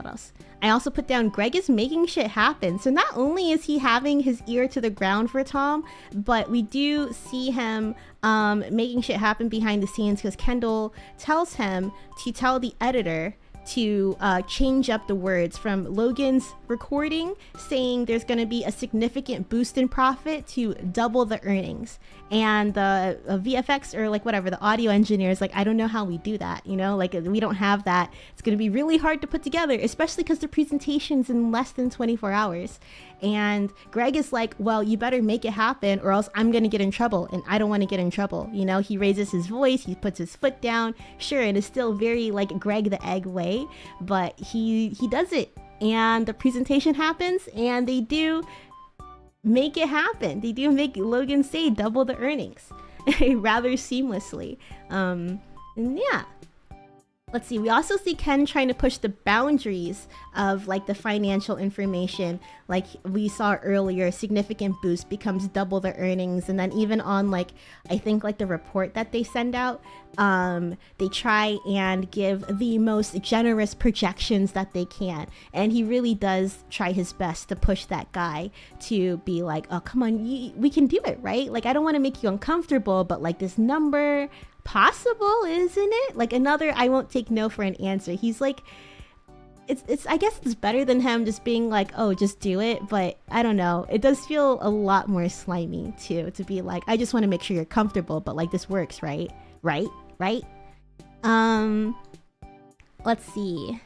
I also put down Greg is making shit happen. So not only is he having his ear to the ground for Tom, but we do see him making shit happen behind the scenes, because Kendall tells him to tell the editor to change up the words from Logan's recording saying there's going to be a significant boost in profit to double the earnings. And the VFX, or like whatever, the audio engineers, like, I don't know how we do that, you know, like we don't have that. It's going to be really hard to put together, especially because the presentation's in less than 24 hours. And Greg is like, well, you better make it happen or else I'm going to get in trouble, and I don't want to get in trouble. You know, he raises his voice, he puts his foot down. Sure, it is still very like Greg the Egg way, but he does it, and the presentation happens, and they do make it happen. They do make Logan say double the earnings rather seamlessly. And yeah. Let's see, we also see Ken trying to push the boundaries of like the financial information. Like we saw earlier, significant boost becomes double the earnings. And then even on like, I think like the report that they send out, they try and give the most generous projections that they can. And he really does try his best to push that guy to be like, oh, come on, we can do it, right? Like, I don't want to make you uncomfortable, but like this number, possible, isn't it? Like another I won't take no for an answer. He's like, it's I guess it's better than him just being like, oh, just do it. But I don't know, it does feel a lot more slimy too, to be like, I just want to make sure you're comfortable, but like this works, right? Let's see.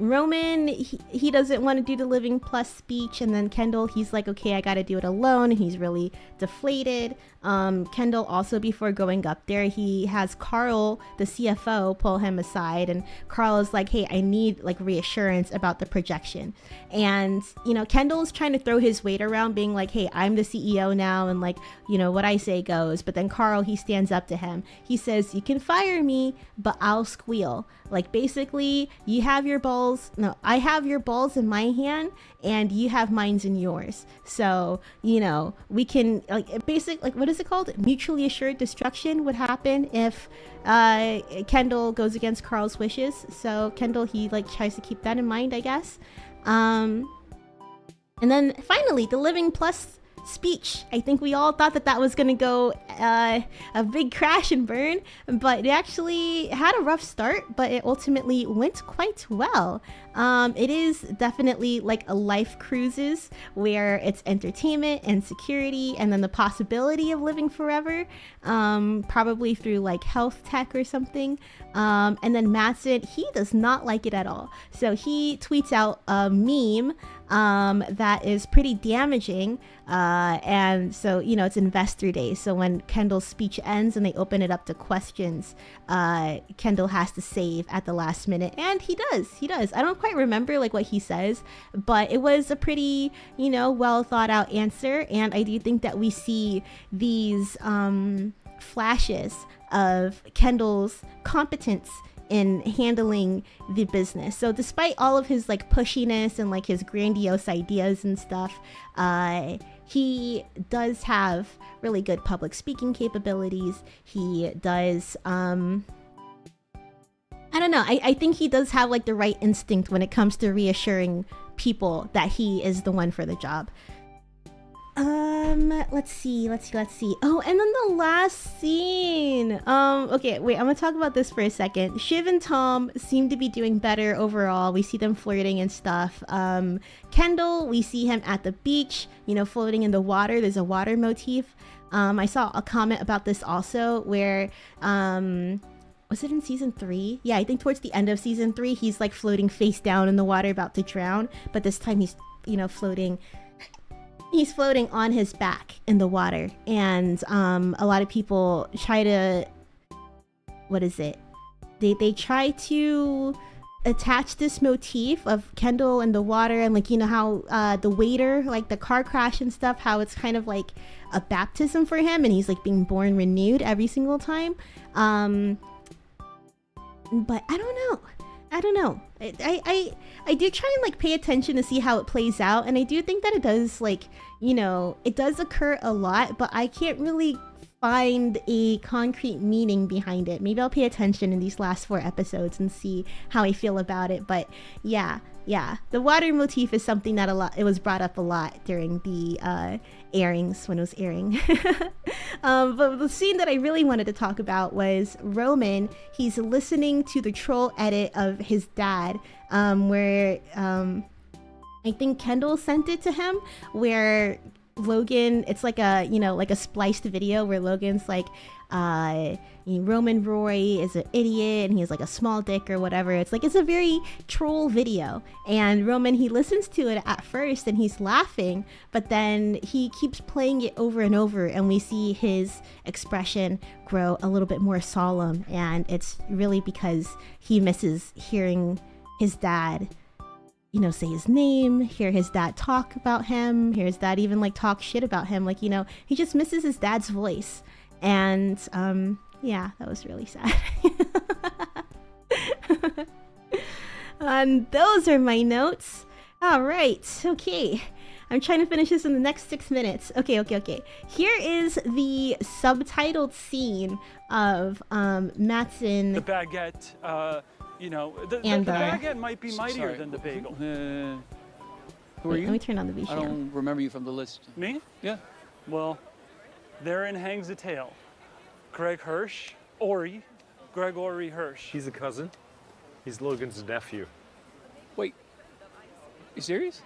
Roman, he doesn't want to do the Living Plus speech, and then Kendall, he's like, okay, I gotta do it alone, and he's really deflated. Kendall also, before going up there, he has Carl, the CFO, pull him aside, and Carl is like, hey, I need like reassurance about the projection. And you know, Kendall is trying to throw his weight around, being like, hey, I'm the CEO now, and like, you know, what I say goes. But then Carl, he stands up to him. He says, you can fire me, but I'll squeal. Like basically, you have your balls I have your balls in my hand and you have mines in yours. So, you know, we can like what is it called? Mutually assured destruction would happen if Kendall goes against Carl's wishes. So Kendall, he like tries to keep that in mind, I guess. And then finally, the living plus speech. I think we all thought that was gonna go a big crash and burn, but it actually had a rough start, but it ultimately went quite well. It is definitely like a life cruises where it's entertainment and security and then the possibility of living forever, probably through like health tech or something. And then Matson, he does not like it at all. So he tweets out a meme that is pretty damaging, and so, you know, it's investor day, so when Kendall's speech ends and they open it up to questions, Kendall has to save at the last minute, and he does. I don't quite remember like what he says, but it was a pretty, you know, well thought out answer, and I do think that we see these flashes of Kendall's competence in handling the business. So despite all of his like pushiness and like his grandiose ideas and stuff, he does have really good public speaking capabilities. He does I don't know, I think he does have like the right instinct when it comes to reassuring people that he is the one for the job. Let's see. Oh, and then the last scene. Okay, wait, I'm gonna talk about this for a second. Shiv and Tom seem to be doing better overall. We see them flirting and stuff. Kendall, we see him at the beach, you know, floating in the water. There's a water motif. I saw a comment about this also where, was it in season 3? Yeah, I think towards the end of season 3, he's like floating face down in the water about to drown, but this time he's, you know, floating on his back in the water, and a lot of people try to, what is it? They try to attach this motif of Kendall in the water, and like, you know how the waiter, like the car crash and stuff, how it's kind of like a baptism for him and he's like being born renewed every single time. But I don't know. I do try and like pay attention to see how it plays out, and I do think that it does, like, you know, it does occur a lot, but I can't really find a concrete meaning behind it. Maybe I'll pay attention in these last 4 episodes and see how I feel about it. But yeah, the water motif is something that it was brought up a lot during the airings, when it was airing. But the scene that I really wanted to talk about was Roman. He's listening to the troll edit of his dad, where I think Kendall sent it to him, where Logan, it's like a, you know, like a spliced video where Logan's like, Roman Roy is an idiot and he has like a small dick or whatever. It's like, it's a very troll video, and Roman, he listens to it at first and he's laughing, but then he keeps playing it over and over, and we see his expression grow a little bit more solemn, and it's really because he misses hearing his dad, you know, say his name, hear his dad talk about him, hear his dad even like talk shit about him. Like, you know, he just misses his dad's voice. And yeah, that was really sad. And those are my notes. All right, okay. I'm trying to finish this in the next 6 minutes. Okay. Here is the subtitled scene of Matson. The baguette, you know, the baguette might be mightier than the bagel. Who are you? Let me turn on the VTuber. I don't remember you from the list. Me? Yeah. Well, therein hangs a tale. Greg Hirsch, Gregory Hirsch. He's a cousin. He's Logan's nephew. Wait, you serious?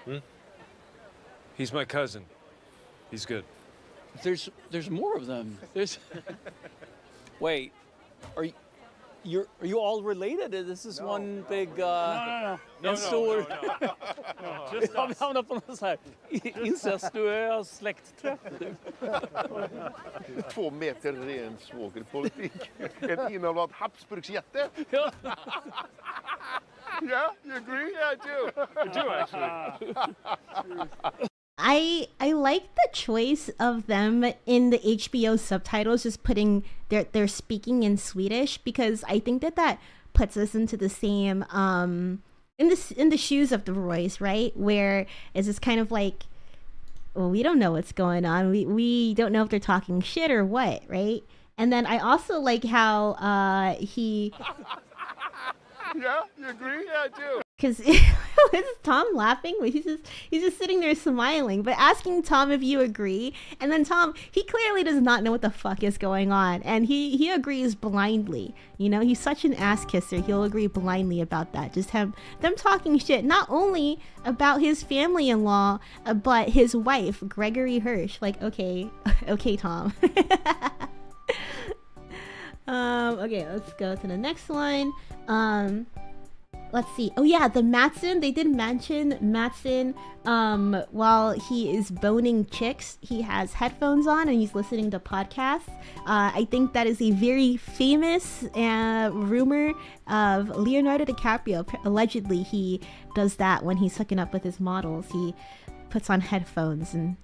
He's my cousin. He's good. There's more of them. Wait, are you all related? This is one big No. stor. Just Jag hamnar på någon sån här incestuös släktträff. 2 meter ren svågerpolitik. Ett inavlat Habsburgsjätte. Yeah, you agree? Yeah, I do. I do, actually. I like the choice of them in the HBO subtitles, just putting their speaking in Swedish, because I think that puts us into the same in the shoes of the Roys, right? Where it's just kind of like, well, we don't know what's going on. We don't know if they're talking shit or what, right? And then I also like how he. Yeah, you agree? Yeah, I do. Because is Tom laughing? He's just sitting there smiling, but asking Tom if you agree. And then Tom, he clearly does not know what the fuck is going on, and he agrees blindly. You know, he's such an ass kisser. He'll agree blindly about that. Just them talking shit, not only about his family-in-law, but his wife, Gregory Hirsch. Like, okay, okay, Tom. Okay, let's go to the next one. Let's see. Oh yeah, the Mattson. They did mention Mattson. While he is boning chicks, he has headphones on and he's listening to podcasts. I think that is a very famous rumor of Leonardo DiCaprio. Allegedly, he does that when he's hooking up with his models. He puts on headphones and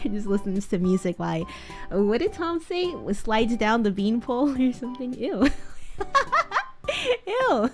just listens to music while what did Tom say? Slides down the beanpole or something? Ew. Ew.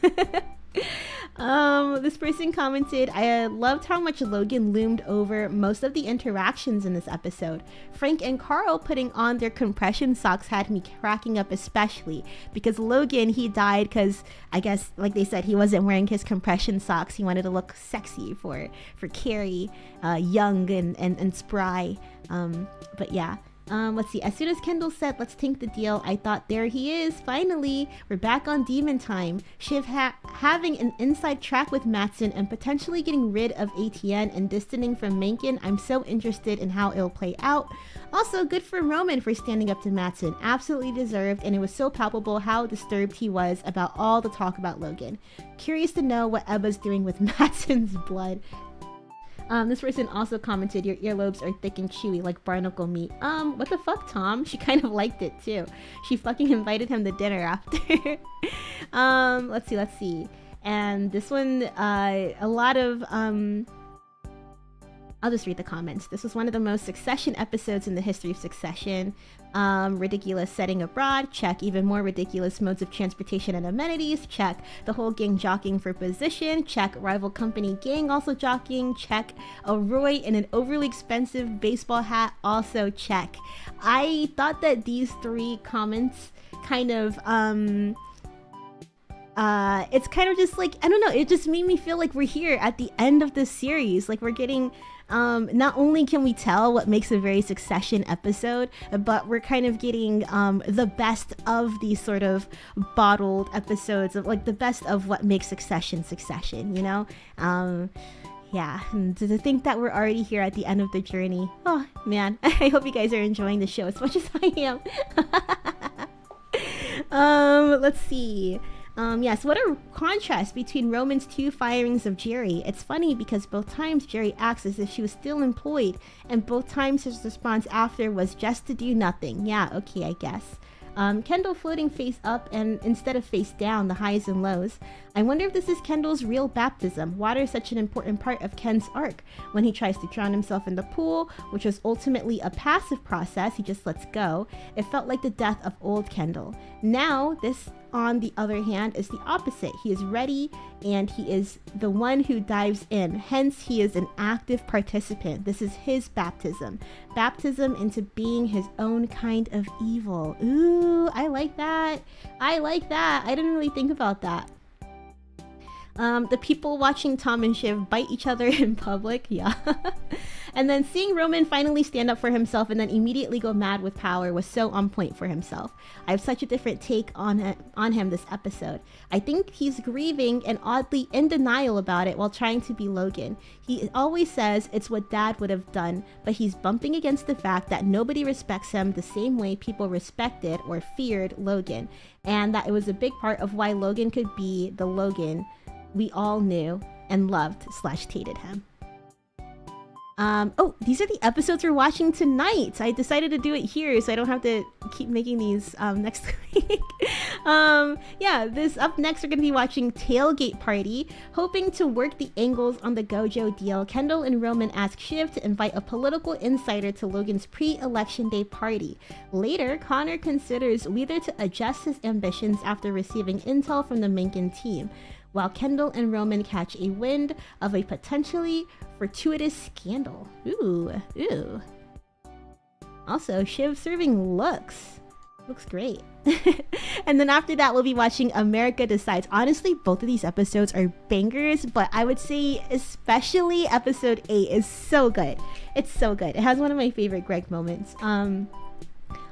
This person commented, I loved how much Logan loomed over most of the interactions in this episode. Frank and Carl putting on their compression socks had me cracking up, especially because Logan, he died because I guess, like they said, he wasn't wearing his compression socks. He wanted to look sexy for Carrie, young and spry. But yeah. Let's see. As soon as Kendall said, let's tank the deal, I thought, there he is. Finally, we're back on Demon Time. Shiv having an inside track with Mattson and potentially getting rid of ATN and distancing from Mencken. I'm so interested in how it'll play out. Also, good for Roman for standing up to Mattson. Absolutely deserved, and it was so palpable how disturbed he was about all the talk about Logan. Curious to know what Ebba's doing with Mattson's blood. This person also commented, your earlobes are thick and chewy like barnacle meat. What the fuck, Tom? She kind of liked it too. She fucking invited him to dinner after. Let's see. And this one, a lot of, I'll just read the comments. This was one of the most Succession episodes in the history of Succession. Ridiculous setting abroad, check. Even more ridiculous modes of transportation and amenities, check. The whole gang jockeying for position, check. Rival company gang also jockeying, check. A Roy in an overly expensive baseball hat, also check. I thought that these three comments kind of it's kind of just like, I don't know, it just made me feel like we're here at the end of this series. Like we're getting not only can we tell what makes a very Succession episode, but we're kind of getting the best of these sort of bottled episodes of like the best of what makes Succession, you know? Yeah, and to think that we're already here at the end of the journey. Oh man, I hope you guys are enjoying the show as much as I am. Let's see. Yes, what a contrast between Roman's two firings of Jerry. It's funny because both times Jerry acts as if she was still employed, and both times his response after was just to do nothing. Yeah, okay, I guess. Kendall floating face up and instead of face down, the highs and lows. I wonder if this is Kendall's real baptism. Water is such an important part of Ken's arc. When he tries to drown himself in the pool, which was ultimately a passive process, he just lets go. It felt like the death of old Kendall. Now, this, on the other hand, is the opposite. He is ready and he is the one who dives in. Hence, he is an active participant. This is his baptism. Baptism into being his own kind of evil. Ooh, I like that. I like that. I didn't really think about that. The people watching Tom and Shiv bite each other in public, yeah. And then seeing Roman finally stand up for himself and then immediately go mad with power was so on point for himself. I have such a different take on him this episode. I think he's grieving and oddly in denial about it while trying to be Logan. He always says it's what Dad would have done, but he's bumping against the fact that nobody respects him the same way people respected or feared Logan, and that it was a big part of why Logan could be the Logan we all knew and loved / hated him. Oh, these are the episodes we're watching tonight. I decided to do it here so I don't have to keep making these next week. Yeah, this up next we're going to be watching Tailgate Party, hoping to work the angles on the Gojo deal. Kendall and Roman ask Shiv to invite a political insider to Logan's pre-election day party. Later, Connor considers whether to adjust his ambitions after receiving intel from the Mencken team. while Kendall and Roman catch a wind of a potentially fortuitous scandal. Ooh. Also, Shiv serving looks great. And then after that, we'll be watching America Decides. Honestly, both of these episodes are bangers, but I would say especially episode 8 is so good. It's so good. It has one of my favorite Greg moments.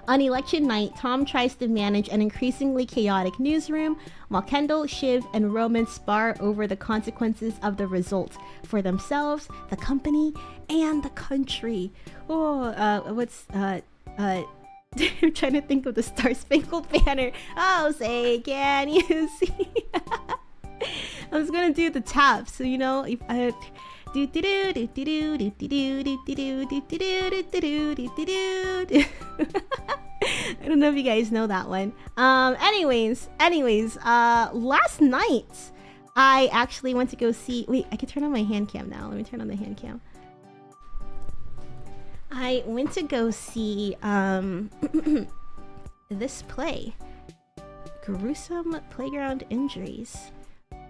On election night, Tom tries to manage an increasingly chaotic newsroom, while Kendall, Shiv, and Roman spar over the consequences of the result for themselves, the company, and the country. I'm trying to think of the Star Spangled Banner. Oh, say, can you see? I was gonna do the tap, so you know, if I do do do do do do do do do do do do do do. I don't know if you guys know that one. Anyways, last night I actually went to go see. Wait, I can turn on my hand cam now. Let me turn on the hand cam. I went to go see this play, Gruesome Playground Injuries.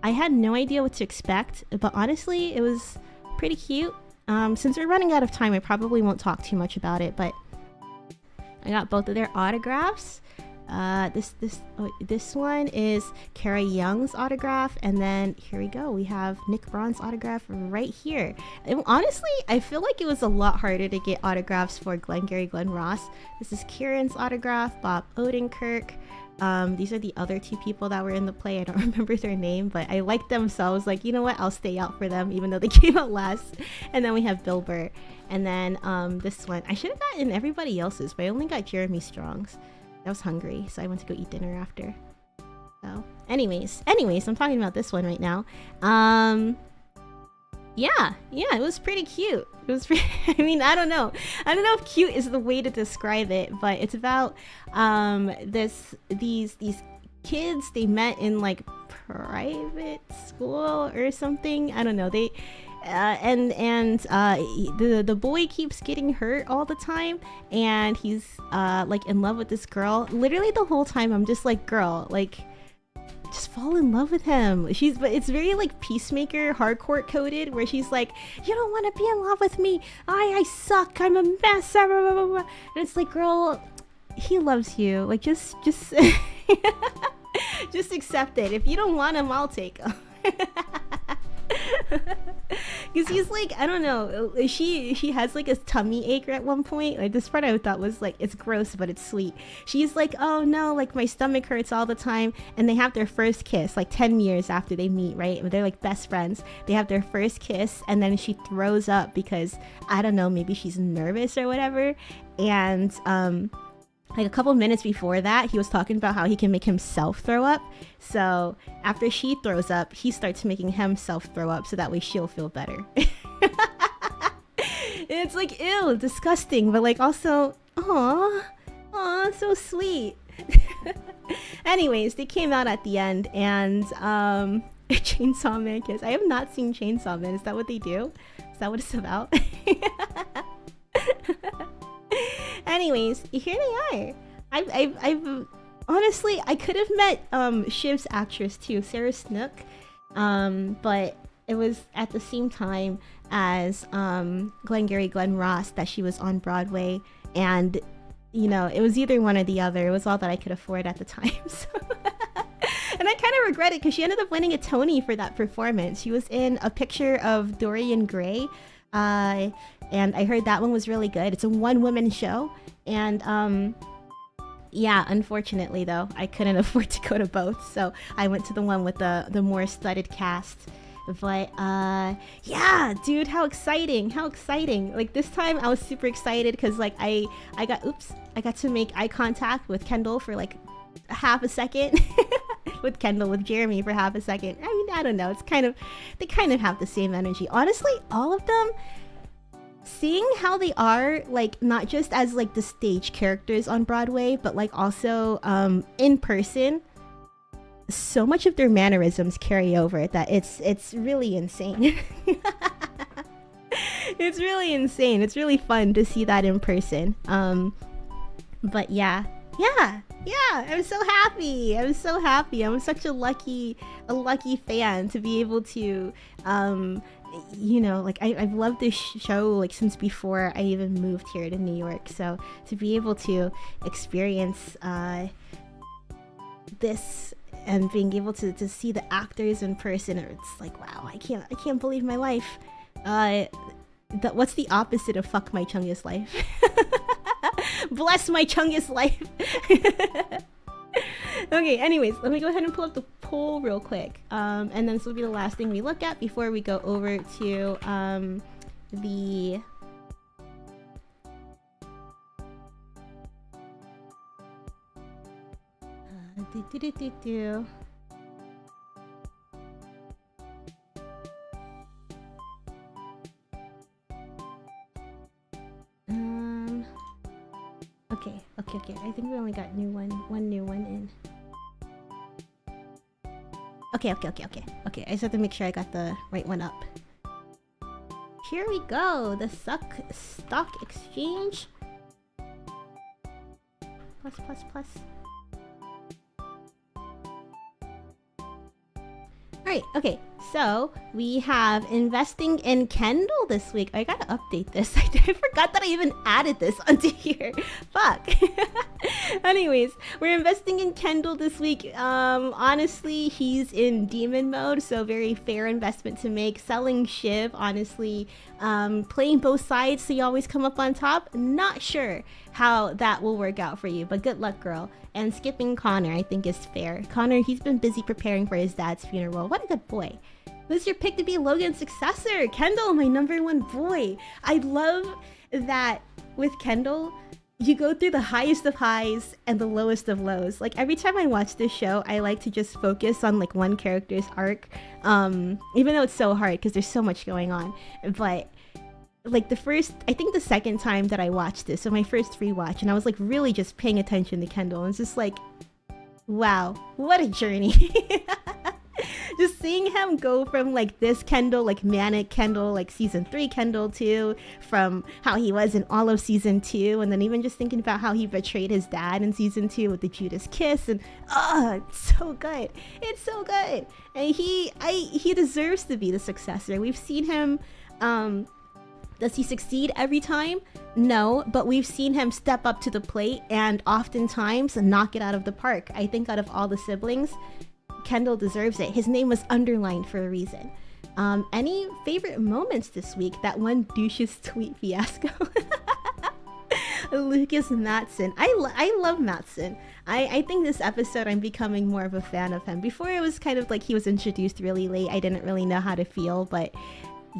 I had no idea what to expect, but honestly, it was pretty cute. Since we're running out of time, I probably won't talk too much about it, but I got both of their autographs. This one is Kara Young's autograph, and then here we go, we have Nick Braun's autograph right here. And honestly, I feel like it was a lot harder to get autographs for Glengarry Glen Ross. This is Kieran's autograph, Bob Odenkirk. These are the other two people that were in the play. I don't remember their name, but I liked them, so I was like, you know what, I'll stay out for them even though they came out last. And then we have Bill Burr, and then this one, I should have gotten everybody else's, but I only got Jeremy Strong's. I was hungry, so I went to go eat dinner after. So anyways, I'm talking about this one right now. Yeah, it was pretty cute. It was pretty, I mean, I don't know if cute is the way to describe it, but it's about these kids, they met in like private school or something. I don't know. They the boy keeps getting hurt all the time, and he's like in love with this girl. Literally the whole time I'm just like, girl, like just fall in love with him. But it's very like Peacemaker hardcore coded, where she's like, you don't want to be in love with me, I suck, I'm a mess, and it's like, girl, he loves you, like just just accept it. If you don't want him, I'll take him. Because he's like, I don't know, she has like a tummy ache at one point. Like this part I thought was like, it's gross but it's sweet. She's like, oh no, like my stomach hurts all the time. And they have their first kiss like 10 years after they meet, right? They're like best friends. They have their first kiss, and then she throws up because, I don't know, maybe she's nervous or whatever. And like a couple minutes before that, he was talking about how he can make himself throw up. So after she throws up, he starts making himself throw up so that way she'll feel better. It's like, ew, disgusting, but like also, aw, so sweet. Anyways, they came out at the end, and Chainsaw Man kiss. I have not seen Chainsaw Man. Is that what they do? Is that what it's about? Anyways, here they are. I've honestly, I could have met Shiv's actress too, Sarah Snook, but it was at the same time as Glengarry Glen Ross that she was on Broadway, and you know, it was either one or the other. It was all that I could afford at the time. So. And I kind of regret it because she ended up winning a Tony for that performance. She was in A Picture of Dorian Gray. And I heard that one was really good. It's a one-woman show, and yeah, unfortunately though, I couldn't afford to go to both, so I went to the one with the more studded cast. But yeah, dude, how exciting, like this time I was super excited because like I got to make eye contact with Kendall for like half a second. with Jeremy for half a second. I mean, I don't know, they kind of have the same energy. Honestly, all of them, seeing how they are, like not just as like the stage characters on Broadway, but like also in person, so much of their mannerisms carry over that it's really insane. It's really insane. It's really fun to see that in person. But yeah, Yeah, I'm so happy. I'm so happy. I'm such a lucky fan to be able to, you know, like I've loved this show like since before I even moved here to New York. So to be able to experience this and being able to see the actors in person, it's like, wow, I can't believe my life. What's the opposite of fuck my chungus life? Bless my chungus life. Okay, anyways, let me go ahead and pull up the poll real quick. And then this will be the last thing we look at before we go over to the Okay. I think we only got one new one in. Okay. I just have to make sure I got the right one up. Here we go. The stock exchange. Plus. Alright, okay, so we have investing in Kendall this week. I gotta update this. I forgot that I even added this onto here. Fuck. Anyways, we're investing in Kendall this week. Honestly, he's in demon mode, so very fair investment to make. Selling Shiv, honestly, playing both sides so you always come up on top. Not sure how that will work out for you, but good luck, girl. And skipping Connor, I think, is fair. Connor, he's been busy preparing for his dad's funeral. What a good boy. Who's your pick to be Logan's successor? Kendall, my #1 boy. I love that with Kendall, you go through the highest of highs and the lowest of lows. Like, every time I watch this show, I like to just focus on like one character's arc. Even though it's so hard because there's so much going on. But like I think the second time that I watched this, so my first rewatch, and I was like really just paying attention to Kendall, and it's just like, wow, what a journey. Just seeing him go from like this Kendall, like manic Kendall, like season 3 Kendall, to from how he was in all of season 2, and then even just thinking about how he betrayed his dad in season 2 with the Judas kiss, and it's so good. It's so good. And he deserves to be the successor. We've seen him, does he succeed every time? No, but we've seen him step up to the plate and oftentimes knock it out of the park. I think out of all the siblings, Kendall deserves it. His name was underlined for a reason. Any favorite moments this week? That one douche's tweet fiasco. Lucas Matson. I love Matson. I think this episode I'm becoming more of a fan of him. Before it was kind of like he was introduced really late. I didn't really know how to feel, but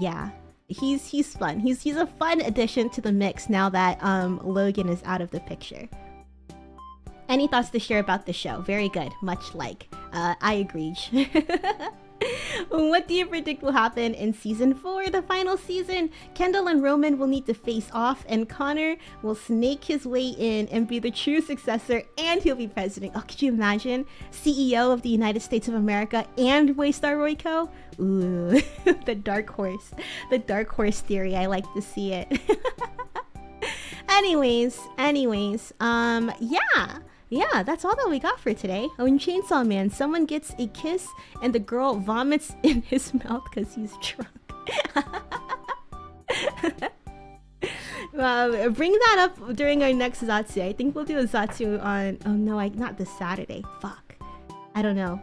yeah. He's fun. He's a fun addition to the mix now that Logan is out of the picture. Any thoughts to share about the show? Very good. Much like. I agree. What do you predict will happen in season 4, the final season? Kendall and Roman will need to face off, and Connor will snake his way in and be the true successor, and he'll be president. Oh, could you imagine? CEO of the United States of America and Waystar Royco? Ooh, the dark horse. The dark horse theory. I like to see it. Anyways, yeah, that's all that we got for today. Oh, in Chainsaw Man, someone gets a kiss and the girl vomits in his mouth because he's drunk. Bring that up during our next Zatsu. I think we'll do a Zatsu on... Oh no, not this Saturday. Fuck. I don't know.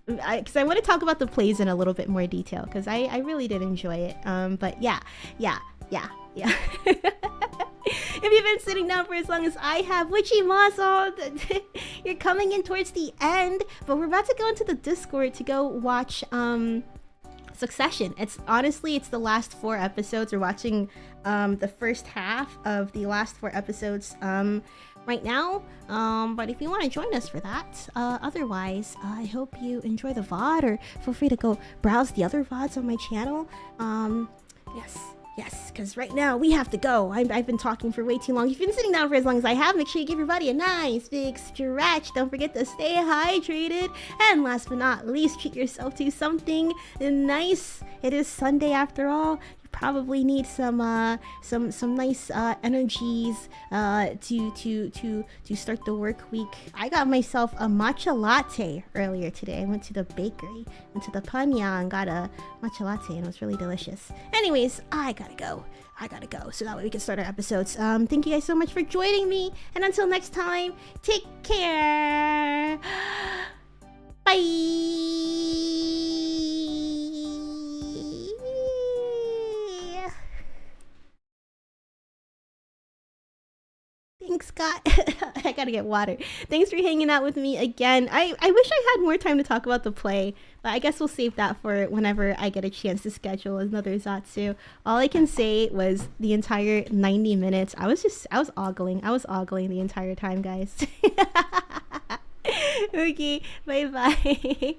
Because I want to talk about the plays in a little bit more detail because I really did enjoy it. But yeah. If you've been sitting down for as long as I have, Witchy Mazo, you're coming in towards the end, but we're about to go into the Discord to go watch Succession. It's the last 4 episodes. We're watching the first half of the last 4 episodes right now, but if you want to join us for that, otherwise I hope you enjoy the VOD, or feel free to go browse the other VODs on my channel. Yes, because right now we have to go. I've been talking for way too long. If you've been sitting down for as long as I have, make sure you give your body a nice big stretch. Don't forget to stay hydrated. And last but not least, treat yourself to something nice. It is Sunday after all. You probably need some nice energies to start the work week. I got myself a matcha latte earlier today. I went to the bakery, went to the panya and got a matcha latte, and it was really delicious. Anyways, I gotta go so that way we can start our episodes. Thank you guys so much for joining me, and until next time, take care. Bye. Thanks, Scott. I gotta get water. Thanks for hanging out with me again. I wish I had more time to talk about the play, but I guess we'll save that for whenever I get a chance to schedule another Zatsu. All I can say was the entire 90 minutes. I was ogling. I was ogling the entire time, guys. Okay, bye-bye.